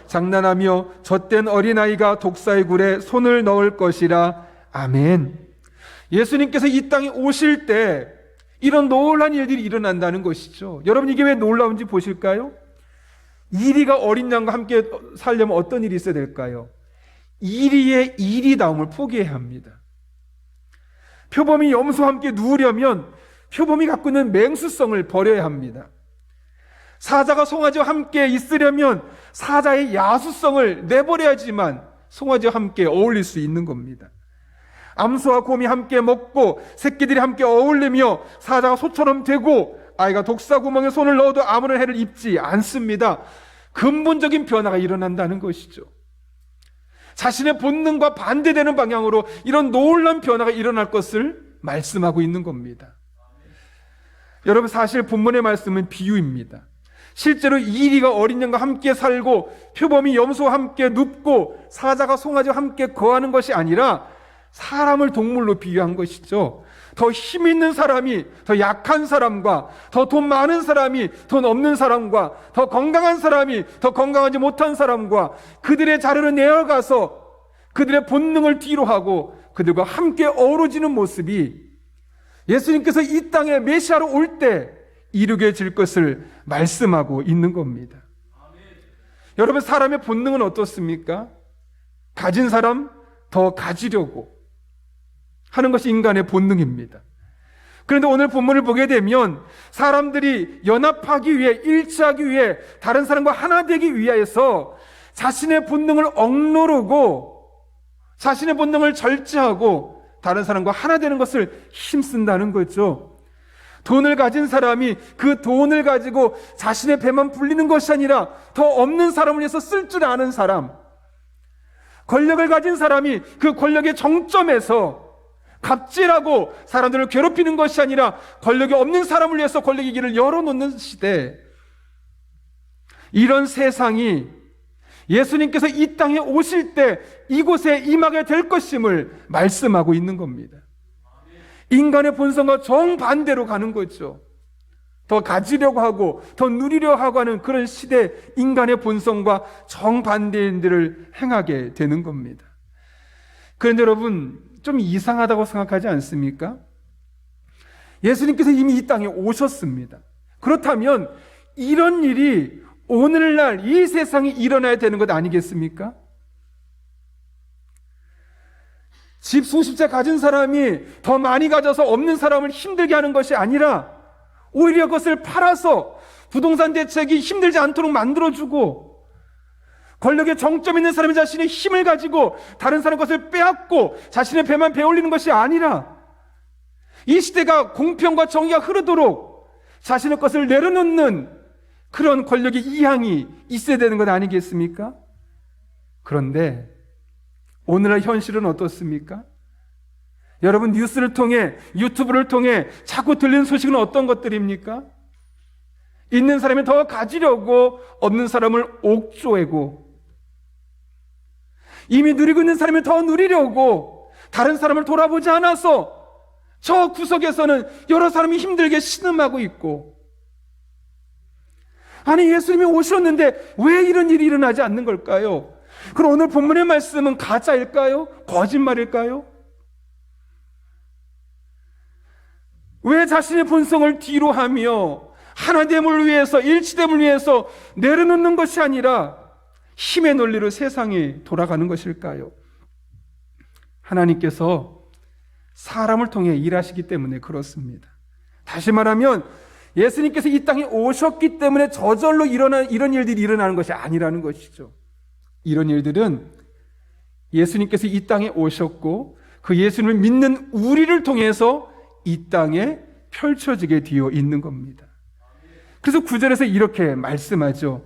장난하며 젖된 어린아이가 독사의 굴에 손을 넣을 것이라. 아멘. 예수님께서 이 땅에 오실 때 이런 놀라운 일들이 일어난다는 것이죠. 여러분, 이게 왜 놀라운지 보실까요? 이리가 어린 양과 함께 살려면 어떤 일이 있어야 될까요? 이리의 이리다움을 포기해야 합니다. 표범이 염소와 함께 누우려면 표범이 갖고 있는 맹수성을 버려야 합니다. 사자가 송아지와 함께 있으려면 사자의 야수성을 내버려야지만 송아지와 함께 어울릴 수 있는 겁니다. 암소와 곰이 함께 먹고 새끼들이 함께 어울리며 사자가 소처럼 되고 아이가 독사 구멍에 손을 넣어도 아무런 해를 입지 않습니다. 근본적인 변화가 일어난다는 것이죠. 자신의 본능과 반대되는 방향으로 이런 놀라운 변화가 일어날 것을 말씀하고 있는 겁니다. 여러분, 사실 본문의 말씀은 비유입니다. 실제로 이리가 어린 양과 함께 살고 표범이 염소와 함께 눕고 사자가 송아지와 함께 거하는 것이 아니라 사람을 동물로 비유한 것이죠. 더 힘 있는 사람이 더 약한 사람과, 더 돈 많은 사람이 돈 없는 사람과, 더 건강한 사람이 더 건강하지 못한 사람과 그들의 자리를 내어가서 그들의 본능을 뒤로 하고 그들과 함께 어우러지는 모습이 예수님께서 이 땅에 메시아로 올 때 이루어질 것을 말씀하고 있는 겁니다. 여러분, 사람의 본능은 어떻습니까? 가진 사람 더 가지려고 하는 것이 인간의 본능입니다. 그런데 오늘 본문을 보게 되면 사람들이 연합하기 위해, 일치하기 위해, 다른 사람과 하나 되기 위하여서 자신의 본능을 억누르고 자신의 본능을 절제하고 다른 사람과 하나 되는 것을 힘쓴다는 거죠. 돈을 가진 사람이 그 돈을 가지고 자신의 배만 불리는 것이 아니라 더 없는 사람을 위해서 쓸 줄 아는 사람, 권력을 가진 사람이 그 권력의 정점에서 갑질하고 사람들을 괴롭히는 것이 아니라 권력이 없는 사람을 위해서 권력의 길을 열어놓는 시대, 이런 세상이 예수님께서 이 땅에 오실 때 이곳에 임하게 될 것임을 말씀하고 있는 겁니다. 인간의 본성과 정반대로 가는 거죠. 더 가지려고 하고 더 누리려고 하고 하는 그런 시대, 인간의 본성과 정반대인 일을 행하게 되는 겁니다. 그런데 여러분, 좀 이상하다고 생각하지 않습니까? 예수님께서 이미 이 땅에 오셨습니다. 그렇다면 이런 일이 오늘날 이 세상에 일어나야 되는 것 아니겠습니까? 집 수십 채 가진 사람이 더 많이 가져서 없는 사람을 힘들게 하는 것이 아니라 오히려 그것을 팔아서 부동산 대책이 힘들지 않도록 만들어주고, 권력의 정점 있는 사람이 자신의 힘을 가지고 다른 사람 것을 빼앗고 자신의 배만 베올리는 것이 아니라 이 시대가 공평과 정의가 흐르도록 자신의 것을 내려놓는 그런 권력의 이항이 있어야 되는 것 아니겠습니까? 그런데 오늘날 현실은 어떻습니까? 여러분, 뉴스를 통해, 유튜브를 통해 자꾸 들리는 소식은 어떤 것들입니까? 있는 사람이 더 가지려고 없는 사람을 옥조이고, 이미 누리고 있는 사람이 더 누리려고 다른 사람을 돌아보지 않아서 저 구석에서는 여러 사람이 힘들게 신음하고 있고, 아니, 예수님이 오셨는데 왜 이런 일이 일어나지 않는 걸까요? 그럼 오늘 본문의 말씀은 가짜일까요? 거짓말일까요? 왜 자신의 본성을 뒤로 하며 하나됨을 위해서, 일치됨을 위해서 내려놓는 것이 아니라 힘의 논리로 세상에 돌아가는 것일까요? 하나님께서 사람을 통해 일하시기 때문에 그렇습니다. 다시 말하면 예수님께서 이 땅에 오셨기 때문에 저절로 이런 일들이 일어나는 것이 아니라는 것이죠. 이런 일들은 예수님께서 이 땅에 오셨고 그 예수님을 믿는 우리를 통해서 이 땅에 펼쳐지게 되어 있는 겁니다. 그래서 9절에서 이렇게 말씀하죠.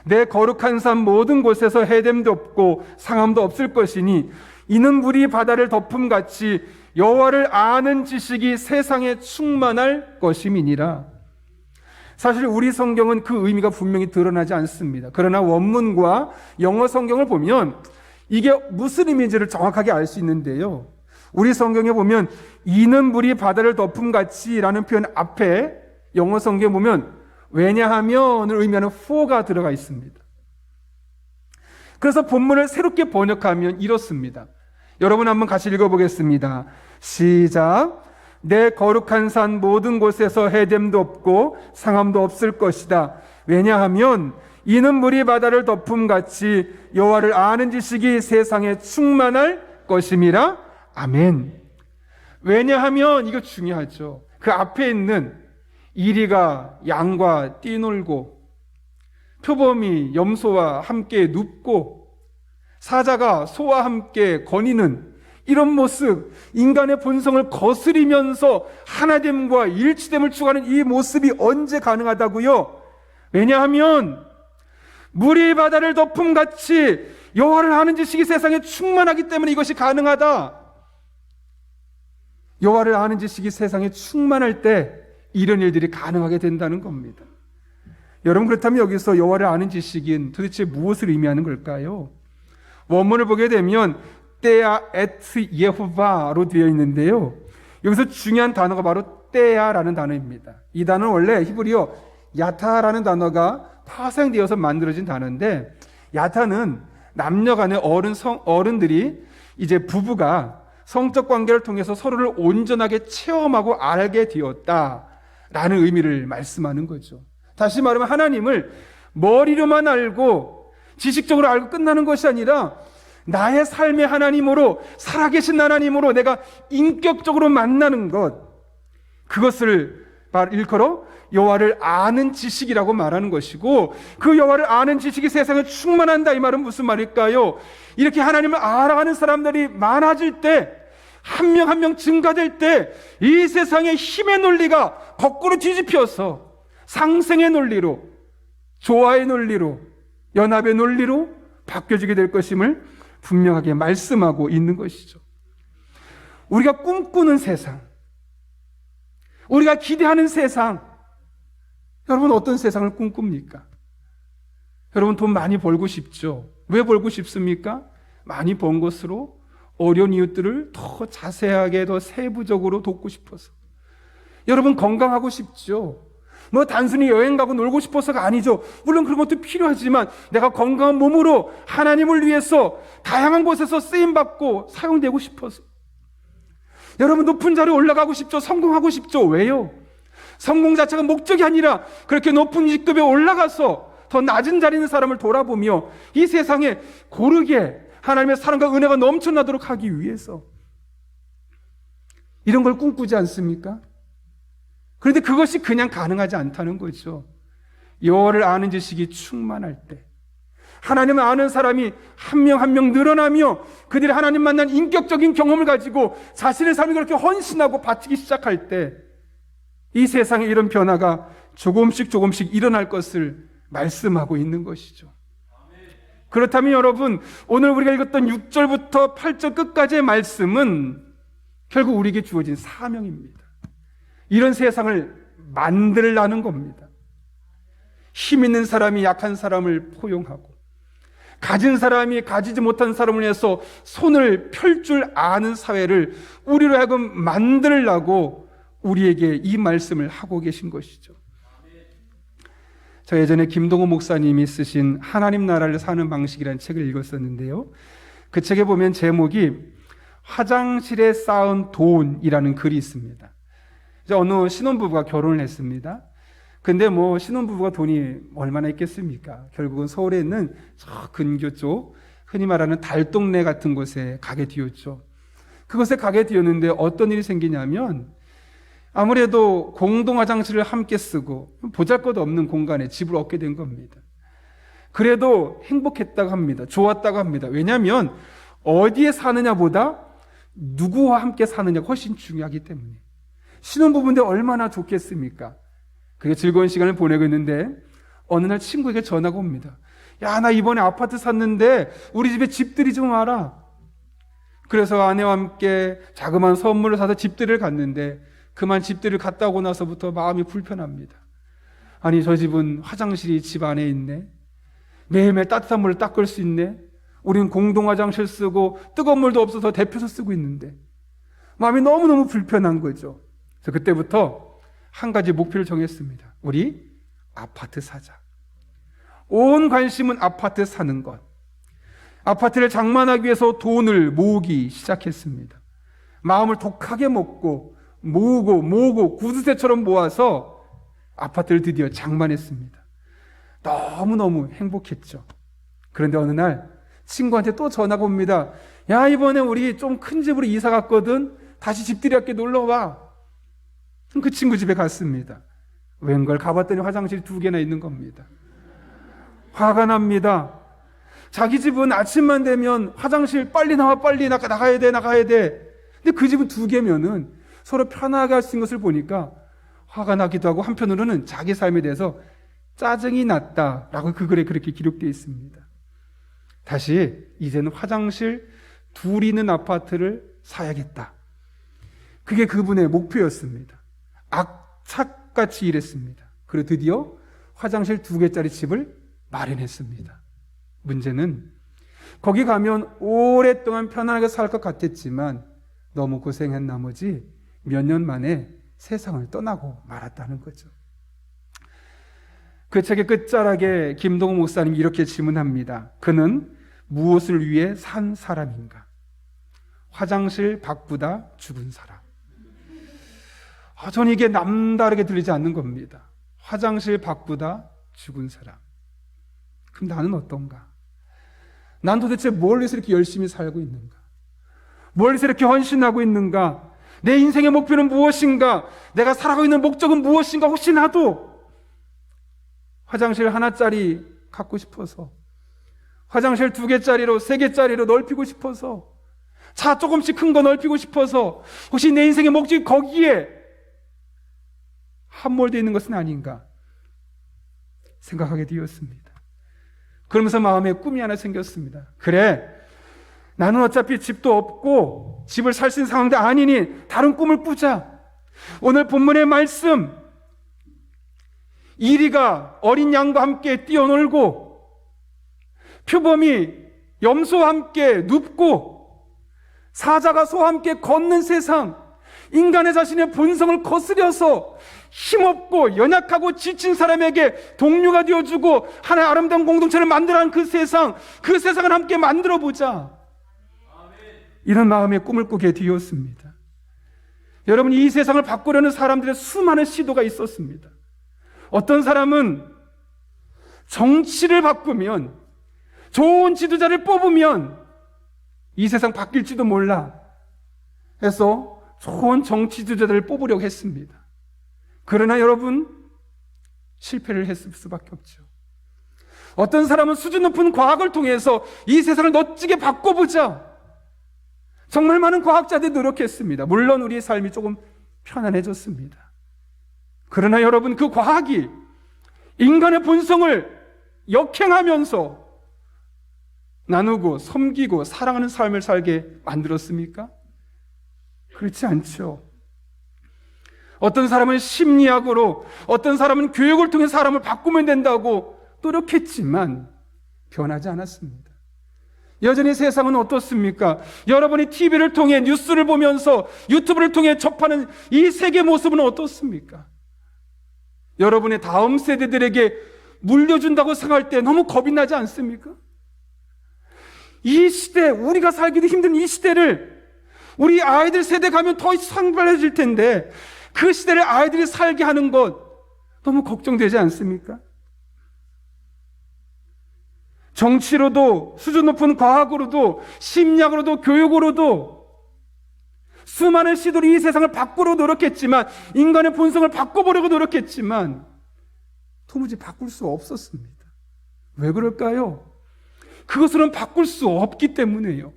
내 거룩한 산 모든 곳에서 해됨도 없고 상함도 없을 것이니 이는 물이 바다를 덮음같이 여호와를 아는 지식이 세상에 충만할 것임이니라. 사실 우리 성경은 그 의미가 분명히 드러나지 않습니다. 그러나 원문과 영어 성경을 보면 이게 무슨 의미인지를 정확하게 알 수 있는데요. 우리 성경에 보면 이는 물이 바다를 덮음같이 라는 표현 앞에 영어 성경에 보면 왜냐하면을 의미하는 for가 들어가 있습니다. 그래서 본문을 새롭게 번역하면 이렇습니다. 여러분 한번 같이 읽어보겠습니다. 시작. 내 거룩한 산 모든 곳에서 해됨도 없고 상함도 없을 것이다. 왜냐하면 이는 물이 바다를 덮음같이 여호와를 아는 지식이 세상에 충만할 것임이라. 아멘. 왜냐하면 이거 중요하죠. 그 앞에 있는 이리가 양과 띠놀고 표범이 염소와 함께 눕고 사자가 소와 함께 거니는 이런 모습, 인간의 본성을 거스리면서 하나됨과 일치됨을 추구하는 이 모습이 언제 가능하다고요? 왜냐하면 물이 바다를 덮음같이 여호와를 아는 지식이 세상에 충만하기 때문에 이것이 가능하다. 여호와를 아는 지식이 세상에 충만할 때 이런 일들이 가능하게 된다는 겁니다. 여러분, 그렇다면 여기서 여호와를 아는 지식은 도대체 무엇을 의미하는 걸까요? 원문을 보게 되면 때야 에트 예호바로 되어 있는데요. 여기서 중요한 단어가 바로 때야라는 단어입니다. 이 단어는 원래 히브리어 야타라는 단어가 파생되어서 만들어진 단어인데, 야타는 남녀 간의 어른들이 이제 부부가 성적 관계를 통해서 서로를 온전하게 체험하고 알게 되었다 라는 의미를 말씀하는 거죠. 다시 말하면 하나님을 머리로만 알고 지식적으로 알고 끝나는 것이 아니라 나의 삶의 하나님으로, 살아계신 하나님으로 내가 인격적으로 만나는 것, 그것을 일컬어 여호와를 아는 지식이라고 말하는 것이고, 그 여호와를 아는 지식이 세상에 충만한다, 이 말은 무슨 말일까요? 이렇게 하나님을 알아가는 사람들이 많아질 때, 한 명 한 명 증가될 때, 이 세상의 힘의 논리가 거꾸로 뒤집혀서 상생의 논리로, 조화의 논리로, 연합의 논리로 바뀌어지게 될 것임을 분명하게 말씀하고 있는 것이죠. 우리가 꿈꾸는 세상, 우리가 기대하는 세상, 여러분 어떤 세상을 꿈꿉니까? 여러분 돈 많이 벌고 싶죠? 왜 벌고 싶습니까? 많이 번 것으로 어려운 이웃들을 더 자세하게, 더 세부적으로 돕고 싶어서. 여러분 건강하고 싶죠? 뭐 단순히 여행 가고 놀고 싶어서가 아니죠. 물론 그런 것도 필요하지만 내가 건강한 몸으로 하나님을 위해서 다양한 곳에서 쓰임받고 사용되고 싶어서. 여러분 높은 자리에 올라가고 싶죠. 성공하고 싶죠. 왜요? 성공 자체가 목적이 아니라 그렇게 높은 직급에 올라가서 더 낮은 자리에 있는 사람을 돌아보며 이 세상에 고르게 하나님의 사랑과 은혜가 넘쳐나도록 하기 위해서. 이런 걸 꿈꾸지 않습니까? 그런데 그것이 그냥 가능하지 않다는 거죠. 여호와를 아는 지식이 충만할 때, 하나님을 아는 사람이 한 명 한 명 늘어나며 그들이 하나님 만난 인격적인 경험을 가지고 자신의 삶이 그렇게 헌신하고 바치기 시작할 때, 이 세상에 이런 변화가 조금씩 조금씩 일어날 것을 말씀하고 있는 것이죠. 그렇다면 여러분, 오늘 우리가 읽었던 6절부터 8절 끝까지의 말씀은 결국 우리에게 주어진 사명입니다. 이런 세상을 만들라는 겁니다. 힘 있는 사람이 약한 사람을 포용하고, 가진 사람이 가지지 못한 사람을 위해서 손을 펼 줄 아는 사회를 우리로 하여금 만들라고 우리에게 이 말씀을 하고 계신 것이죠. 저 예전에 김동호 목사님이 쓰신 하나님 나라를 사는 방식이라는 책을 읽었었는데요. 그 책에 보면 제목이 화장실에 쌓은 돈이라는 글이 있습니다. 어느 신혼부부가 결혼을 했습니다. 근데 뭐 신혼부부가 돈이 얼마나 있겠습니까? 결국은 서울에 있는 저 근교 쪽, 흔히 말하는 달동네 같은 곳에 가게 되었죠. 그곳에 가게 되었는데 어떤 일이 생기냐면, 아무래도 공동 화장실을 함께 쓰고 보잘것없는 공간에 집을 얻게 된 겁니다. 그래도 행복했다고 합니다. 좋았다고 합니다. 왜냐하면 어디에 사느냐보다 누구와 함께 사느냐가 훨씬 중요하기 때문에. 신혼부부인데 얼마나 좋겠습니까? 그게 즐거운 시간을 보내고 있는데 어느 날 친구에게 전화가 옵니다. 야, 나 이번에 아파트 샀는데 우리 집에 집들이 좀 와라. 그래서 아내와 함께 자그마한 선물을 사서 집들이를 갔는데, 그만 집들이를 갔다 오고 나서부터 마음이 불편합니다. 아니, 저 집은 화장실이 집 안에 있네. 매일매일 따뜻한 물을 닦을 수 있네. 우리는 공동 화장실 쓰고 뜨거운 물도 없어서 데펴서 쓰고 있는데 마음이 너무너무 불편한 거죠. 그래서 그때부터 한 가지 목표를 정했습니다. 우리 아파트 사자. 온 관심은 아파트 사는 것. 아파트를 장만하기 위해서 돈을 모으기 시작했습니다. 마음을 독하게 먹고 모으고 구두쇠처럼 모아서 아파트를 드디어 장만했습니다. 너무너무 행복했죠. 그런데 어느 날 친구한테 또 전화가 옵니다. 야, 이번에 우리 좀 큰 집으로 이사 갔거든. 다시 집들이 함께 놀러와. 그 친구 집에 갔습니다. 웬걸 가봤더니 화장실이 2개나 있는 겁니다. 화가 납니다. 자기 집은 아침만 되면 화장실 빨리 나와, 빨리 나가야 돼. 근데 그 집은 2개면은 서로 편하게 할 수 있는 것을 보니까 화가 나기도 하고, 한편으로는 자기 삶에 대해서 짜증이 났다라고 그 글에 그렇게 기록되어 있습니다. 다시 이제는 화장실 2 있는 아파트를 사야겠다. 그게 그분의 목표였습니다. 악착같이 일했습니다. 그리고 드디어 화장실 2개짜리 집을 마련했습니다. 문제는 거기 가면 오랫동안 편안하게 살 것 같았지만 너무 고생한 나머지 몇 년 만에 세상을 떠나고 말았다는 거죠. 그 책의 끝자락에 김동호 목사님이 이렇게 질문합니다. 그는 무엇을 위해 산 사람인가? 화장실 바꾸다 죽은 사람. 저는 이게 남다르게 들리지 않는 겁니다. 화장실 바꾸다 죽은 사람. 그럼 나는 어떤가? 난 도대체 뭘 위해서 이렇게 열심히 살고 있는가? 뭘 위해서 이렇게 헌신하고 있는가? 내 인생의 목표는 무엇인가? 내가 살아가고 있는 목적은 무엇인가? 혹시 나도 화장실 하나짜리 갖고 싶어서, 화장실 2개짜리로 3개짜리로 넓히고 싶어서, 차 조금씩 큰 거 넓히고 싶어서, 혹시 내 인생의 목적이 거기에 함몰되어 있는 것은 아닌가 생각하게 되었습니다. 그러면서 마음에 꿈이 하나 생겼습니다. 그래, 나는 어차피 집도 없고 집을 살 수 있는 상황도 아니니 다른 꿈을 꾸자. 오늘 본문의 말씀, 이리가 어린 양과 함께 뛰어놀고 표범이 염소와 함께 눕고 사자가 소와 함께 걷는 세상, 인간의 자신의 본성을 거스려서 힘없고 연약하고 지친 사람에게 동료가 되어주고 하나의 아름다운 공동체를 만들어가는 그 세상을 함께 만들어보자. 이런 마음의 꿈을 꾸게 되었습니다. 여러분, 이 세상을 바꾸려는 사람들의 수많은 시도가 있었습니다. 어떤 사람은 정치를 바꾸면, 좋은 지도자를 뽑으면 이 세상 바뀔지도 몰라 해서 좋은 정치 지도자들을 뽑으려고 했습니다. 그러나 여러분, 실패를 했을 수밖에 없죠. 어떤 사람은 수준 높은 과학을 통해서 이 세상을 멋지게 바꿔보자. 정말 많은 과학자들이 노력했습니다. 물론 우리의 삶이 조금 편안해졌습니다. 그러나 여러분, 그 과학이 인간의 본성을 역행하면서 나누고 섬기고 사랑하는 삶을 살게 만들었습니까? 그렇지 않죠. 어떤 사람은 심리학으로, 어떤 사람은 교육을 통해 사람을 바꾸면 된다고 노력했지만 변하지 않았습니다. 여전히 세상은 어떻습니까? 여러분이 TV를 통해, 뉴스를 보면서, 유튜브를 통해 접하는 이 세계 모습은 어떻습니까? 여러분의 다음 세대들에게 물려준다고 생각할 때 너무 겁이 나지 않습니까? 이 시대, 우리가 살기도 힘든 이 시대를 우리 아이들 세대 가면 더 상발해질 텐데, 그 시대를 아이들이 살게 하는 것 너무 걱정되지 않습니까? 정치로도, 수준 높은 과학으로도, 심리학으로도, 교육으로도 수많은 시도로 이 세상을 바꾸려 노력했지만, 인간의 본성을 바꿔보려고 노력했지만 도무지 바꿀 수 없었습니다. 왜 그럴까요? 그것으로는 바꿀 수 없기 때문에요.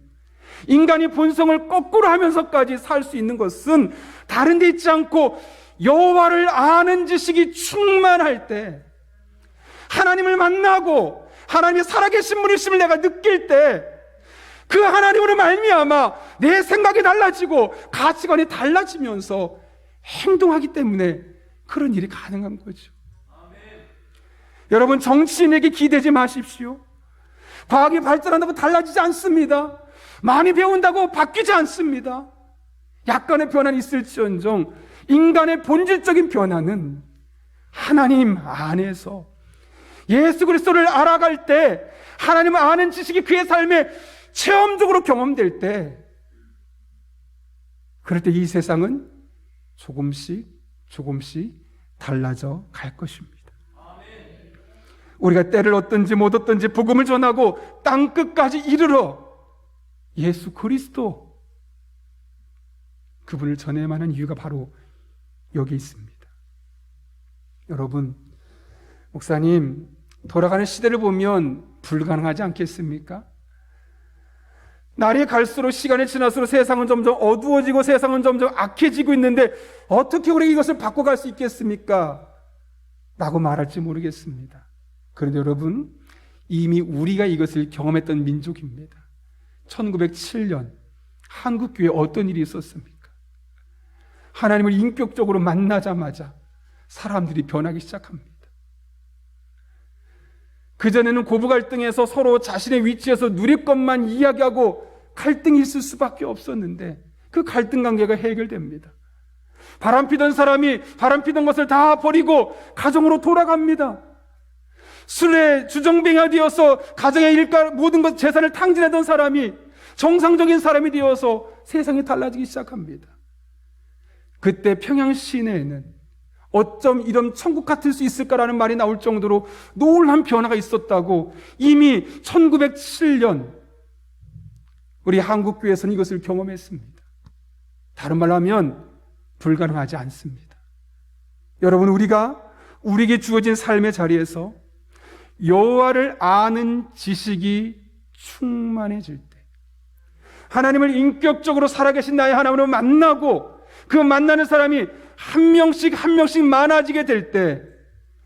인간이 본성을 거꾸로 하면서까지 살 수 있는 것은 다른 데 있지 않고 여호와를 아는 지식이 충만할 때, 하나님을 만나고 하나님이 살아계신 분이심을 내가 느낄 때, 그 하나님으로 말미암아 내 생각이 달라지고 가치관이 달라지면서 행동하기 때문에 그런 일이 가능한 거죠. 여러분, 정치인에게 기대지 마십시오. 과학이 발전한다고 달라지지 않습니다. 많이 배운다고 바뀌지 않습니다. 약간의 변화는 있을지언정 인간의 본질적인 변화는 하나님 안에서 예수 그리스도를 알아갈 때, 하나님을 아는 지식이 그의 삶에 체험적으로 경험될 때, 그럴 때 이 세상은 조금씩 달라져 갈 것입니다. 우리가 때를 얻든지 못 얻든지 복음을 전하고 땅 끝까지 이르러 예수 그리스도, 그분을 전해야만 하는 이유가 바로 여기 있습니다. 여러분, 목사님, 돌아가는 시대를 보면 불가능하지 않겠습니까? 날이 갈수록, 시간이 지날수록 세상은 점점 어두워지고 세상은 점점 악해지고 있는데 어떻게 우리가 이것을 바꿔갈 수 있겠습니까? 라고 말할지 모르겠습니다. 그런데 여러분, 이미 우리가 이것을 경험했던 민족입니다. 1907년 한국교회에 어떤 일이 있었습니까? 하나님을 인격적으로 만나자마자 사람들이 변하기 시작합니다. 그전에는 고부 갈등에서 서로 자신의 위치에서 누릴 것만 이야기하고 갈등이 있을 수밖에 없었는데 그 갈등 관계가 해결됩니다. 바람피던 사람이 바람피던 것을 다 버리고 가정으로 돌아갑니다. 술에 주정뱅이가 되어서 가정의 일과 모든 것, 재산을 탕진하던 사람이 정상적인 사람이 되어서 세상이 달라지기 시작합니다. 그때 평양 시내에는 어쩜 이런 천국 같을 수 있을까라는 말이 나올 정도로 놀라운 변화가 있었다고 이미 1907년 우리 한국교회에서는 이것을 경험했습니다. 다른 말로 하면 불가능하지 않습니다. 여러분, 우리가 우리에게 주어진 삶의 자리에서 여호와를 아는 지식이 충만해질 때, 하나님을 인격적으로 살아계신 나의 하나님으로 만나고 그 만나는 사람이 한 명씩 많아지게 될 때,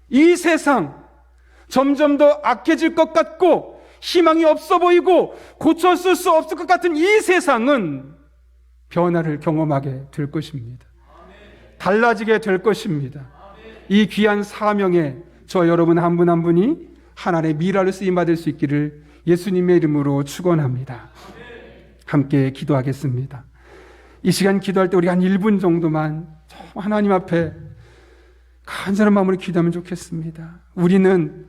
이 세상 점점 더 악해질 것 같고 희망이 없어 보이고 고쳤을 수 없을 것 같은 이 세상은 변화를 경험하게 될 것입니다. 달라지게 될 것입니다. 이 귀한 사명에 저 여러분 한 분 한 분이 하나님의 미라를 쓰임받을 수 있기를 예수님의 이름으로 축원합니다. 함께 기도하겠습니다. 이 시간 기도할 때 우리 한 1분 정도만 하나님 앞에 간절한 마음으로 기도하면 좋겠습니다. 우리는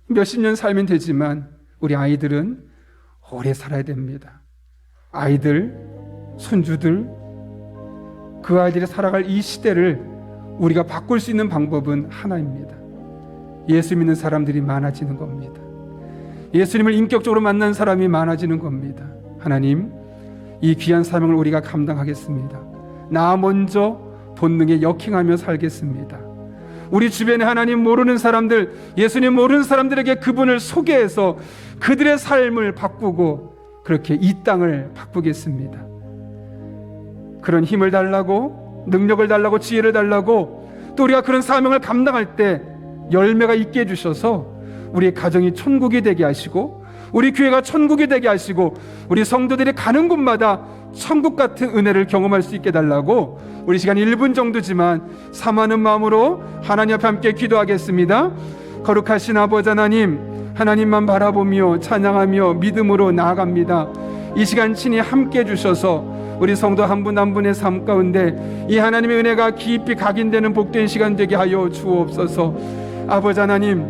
몇십 년 살면 되지만 우리 아이들은 오래 살아야 됩니다. 아이들, 손주들, 그 아이들이 살아갈 이 시대를 우리가 바꿀 수 있는 방법은 하나입니다. 예수 믿는 사람들이 많아지는 겁니다. 예수님을 인격적으로 만난 사람이 많아지는 겁니다. 하나님, 이 귀한 사명을 우리가 감당하겠습니다. 나 먼저 본능에 역행하며 살겠습니다. 우리 주변에 하나님 모르는 사람들, 예수님 모르는 사람들에게 그분을 소개해서 그들의 삶을 바꾸고 그렇게 이 땅을 바꾸겠습니다. 그런 힘을 달라고, 능력을 달라고, 지혜를 달라고, 또 우리가 그런 사명을 감당할 때 열매가 있게 해주셔서 우리 가정이 천국이 되게 하시고, 우리 교회가 천국이 되게 하시고, 우리 성도들이 가는 곳마다 천국 같은 은혜를 경험할 수 있게 달라고 우리 시간 1분 정도지만 사모하는 마음으로 하나님 앞에 함께 기도하겠습니다. 거룩하신 아버지 하나님, 하나님만 바라보며 찬양하며 믿음으로 나아갑니다. 이 시간 친히 함께 해주셔서 우리 성도 한 분 한 분의 삶 가운데 이 하나님의 은혜가 깊이 각인되는 복된 시간 되게 하여 주옵소서. 아버지 하나님,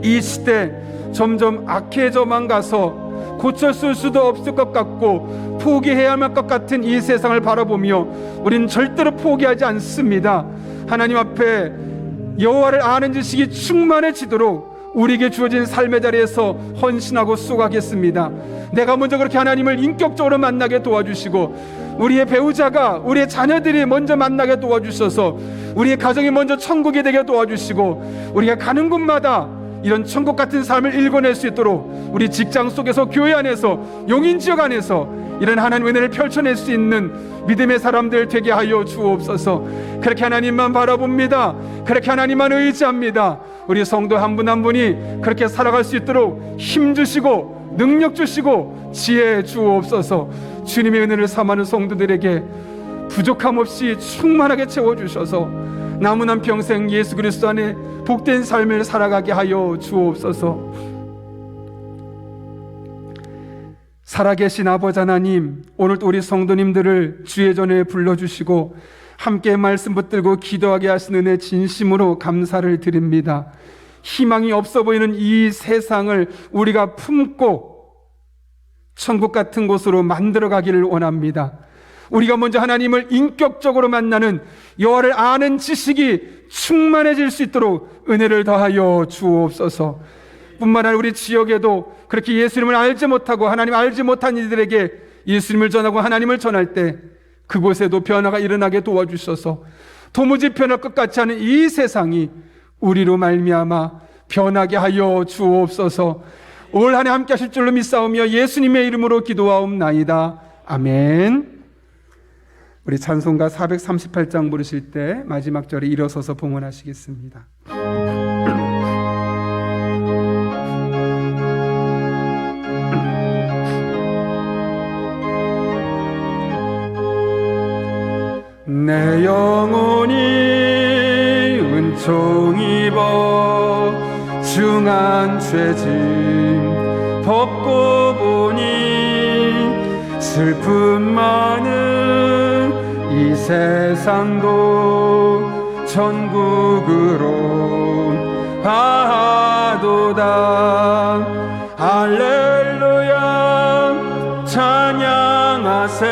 이 시대 점점 악해져만 가서 고쳤을 수도 없을 것 같고 포기해야만 할 것 같은 이 세상을 바라보며 우리는 절대로 포기하지 않습니다. 하나님 앞에 여호와를 아는 지식이 충만해지도록 우리에게 주어진 삶의 자리에서 헌신하고 수고하겠습니다. 내가 먼저 그렇게 하나님을 인격적으로 만나게 도와주시고, 우리의 배우자가, 우리의 자녀들이 먼저 만나게 도와주셔서 우리의 가정이 먼저 천국이 되게 도와주시고, 우리가 가는 곳마다 이런 천국 같은 삶을 일궈낼 수 있도록 우리 직장 속에서, 교회 안에서, 용인지역 안에서 이런 하나님의 은혜를 펼쳐낼 수 있는 믿음의 사람들 되게 하여 주옵소서. 그렇게 하나님만 바라봅니다. 그렇게 하나님만 의지합니다. 우리 성도 한 분 한 분이 그렇게 살아갈 수 있도록 힘 주시고 능력 주시고 지혜 주옵소서. 주님의 은혜를 삼하는 성도들에게 부족함 없이 충만하게 채워주셔서 남은 한 평생 예수 그리스도 안에 복된 삶을 살아가게 하여 주옵소서. 살아계신 아버지 하나님, 오늘도 우리 성도님들을 주의 전에 불러주시고 함께 말씀 붙들고 기도하게 하신 은혜 진심으로 감사를 드립니다. 희망이 없어 보이는 이 세상을 우리가 품고 천국 같은 곳으로 만들어가기를 원합니다. 우리가 먼저 하나님을 인격적으로 만나는 여호와를 아는 지식이 충만해질 수 있도록 은혜를 더하여 주옵소서. 뿐만 아니라 우리 지역에도 그렇게 예수님을 알지 못하고 하나님 알지 못한 이들에게 예수님을 전하고 하나님을 전할 때 그곳에도 변화가 일어나게 도와주셔서 도무지 변할 것 같지 않은 이 세상이 우리로 말미암아 변하게 하여 주옵소서. 올 한 해 함께 하실 줄로 믿사오며 예수님의 이름으로 기도하옵나이다. 아멘. 우리 찬송가 438장 부르실 때 마지막 절에 일어서서 봉헌하시겠습니다. 내 영혼이 은총 입어 중한 죄짐 벗고 보니 슬픔 많은 이 세상도 천국으로 가도다. 할렐루야 찬양하세.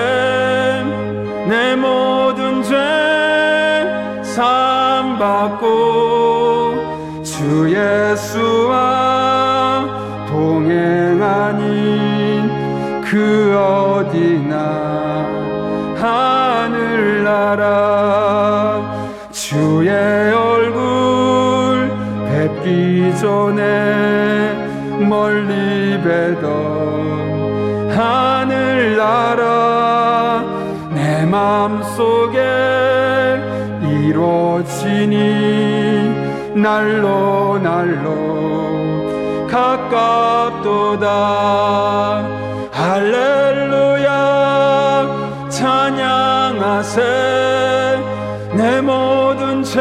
내 모든 죄 받고 주 예수와 동행하니 그 어디나 하늘나라 주의 얼굴 뵙기 전에 멀리 뵈던 하늘나라 내 맘속에 이루어지니 날로 날로 가깝도다 할렐루야 찬양하세 내 모든 죄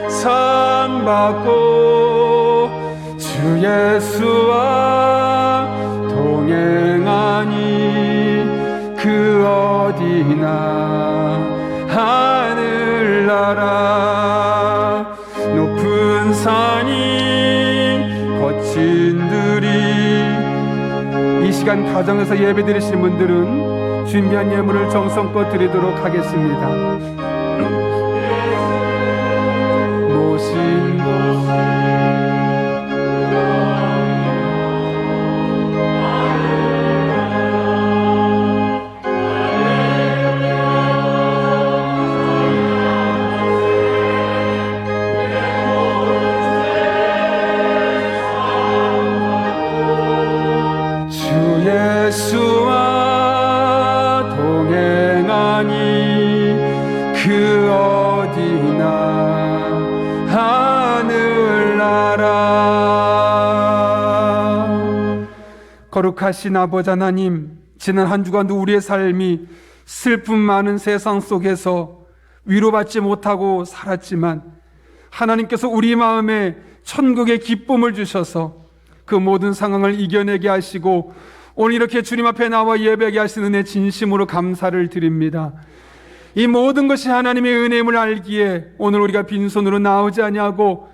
사함받고 주 예수와 동행하니 그 어디나 하늘나라 높은 산이 거친 들이 이 시간 가정에서 예배 드리신 분들은 준비한 예물을 정성껏 드리도록 하겠습니다. 모신 곳 예수와 동행하니 그 어디나 하늘나라 거룩하신 아버지 하나님 지난 한 주간도 우리의 삶이 슬픔 많은 세상 속에서 위로받지 못하고 살았지만 하나님께서 우리 마음에 천국의 기쁨을 주셔서 그 모든 상황을 이겨내게 하시고 오늘 이렇게 주님 앞에 나와 예배하게 하시는 은혜 진심으로 감사를 드립니다. 이 모든 것이 하나님의 은혜임을 알기에 오늘 우리가 빈손으로 나오지 아니하고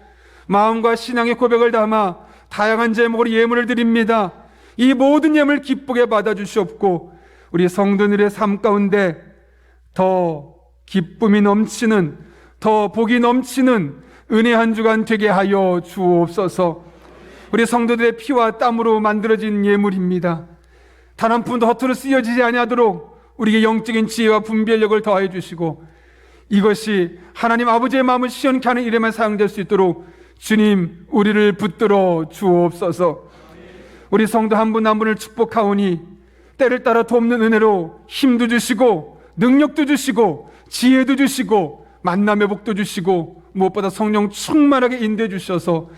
마음과 신앙의 고백을 담아 다양한 제목으로 예물을 드립니다. 이 모든 예물 기쁘게 받아주시옵고 우리 성도들의 삶 가운데 더 기쁨이 넘치는 더 복이 넘치는 은혜 한 주간 되게 하여 주옵소서. 우리 성도들의 피와 땀으로 만들어진 예물입니다. 단 한 푼도 허투루 쓰여지지 아니하도록 우리에게 영적인 지혜와 분별력을 더하여 주시고 이것이 하나님 아버지의 마음을 시원케 하는 일에만 사용될 수 있도록 주님 우리를 붙들어 주옵소서. 우리 성도 한 분 한 분을 축복하오니 때를 따라 돕는 은혜로 힘도 주시고 능력도 주시고 지혜도 주시고 만남의 복도 주시고 무엇보다 성령 충만하게 인도해 주셔서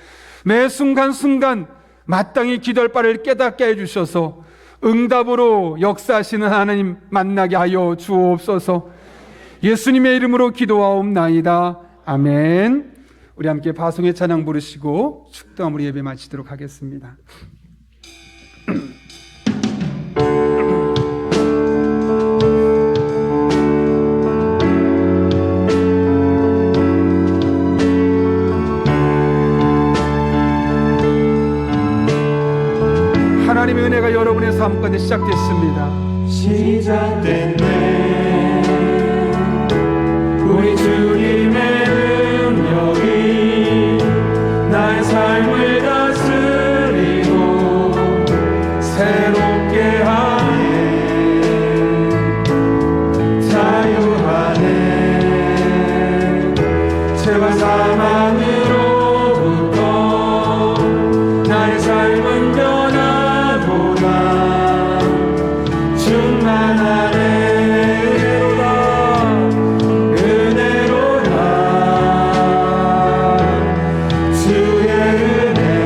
매 순간순간 마땅히 기도할 바를 깨닫게 해주셔서 응답으로 역사하시는 하나님 만나게 하여 주옵소서. 예수님의 이름으로 기도하옵나이다. 아멘. 우리 함께 바송의 찬양 부르시고 축도함으로 예배 마치도록 하겠습니다. 하나님의 은혜가 여러분의 삶 가운데 시작됐습니다.
시작됐네. 우리 주님의 능력이 나의 삶을 다스리고 새롭게 하네. 자유하네. 죄와 사망으로부터 나의 삶은 은혜로다 주의 은혜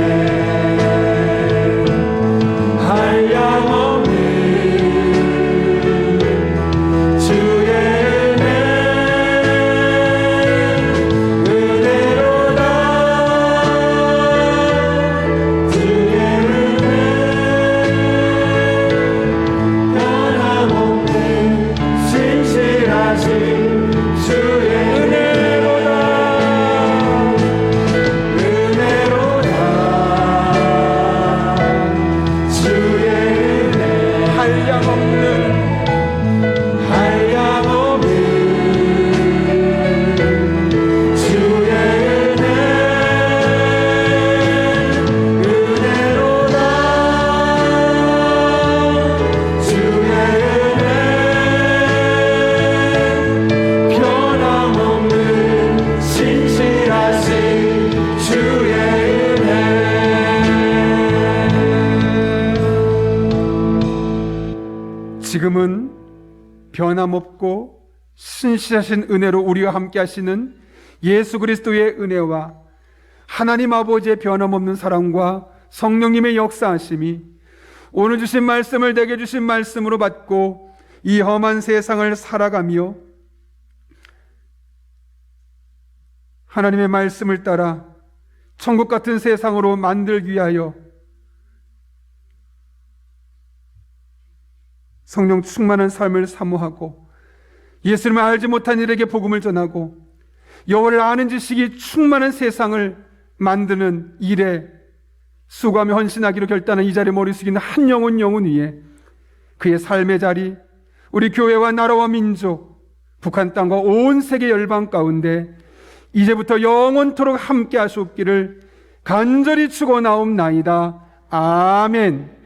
지금은 변함없고 신실하신 은혜로 우리와 함께 하시는 예수 그리스도의 은혜와 하나님 아버지의 변함없는 사랑과 성령님의 역사하심이 오늘 주신 말씀을 내게 주신 말씀으로 받고 이 험한 세상을 살아가며 하나님의 말씀을 따라 천국 같은 세상으로 만들기 위하여 성령 충만한 삶을 사모하고 예수님을 알지 못한 이들에게 복음을 전하고 여호와를 아는 지식이 충만한 세상을 만드는 일에 수고하며 헌신하기로 결단한 이 자리에 머리 숙이는 한 영혼 위에 그의 삶의 자리, 우리 교회와 나라와 민족, 북한 땅과 온 세계 열방 가운데 이제부터 영원토록 함께 하시옵기를 간절히 축원하옵나이다. 아멘.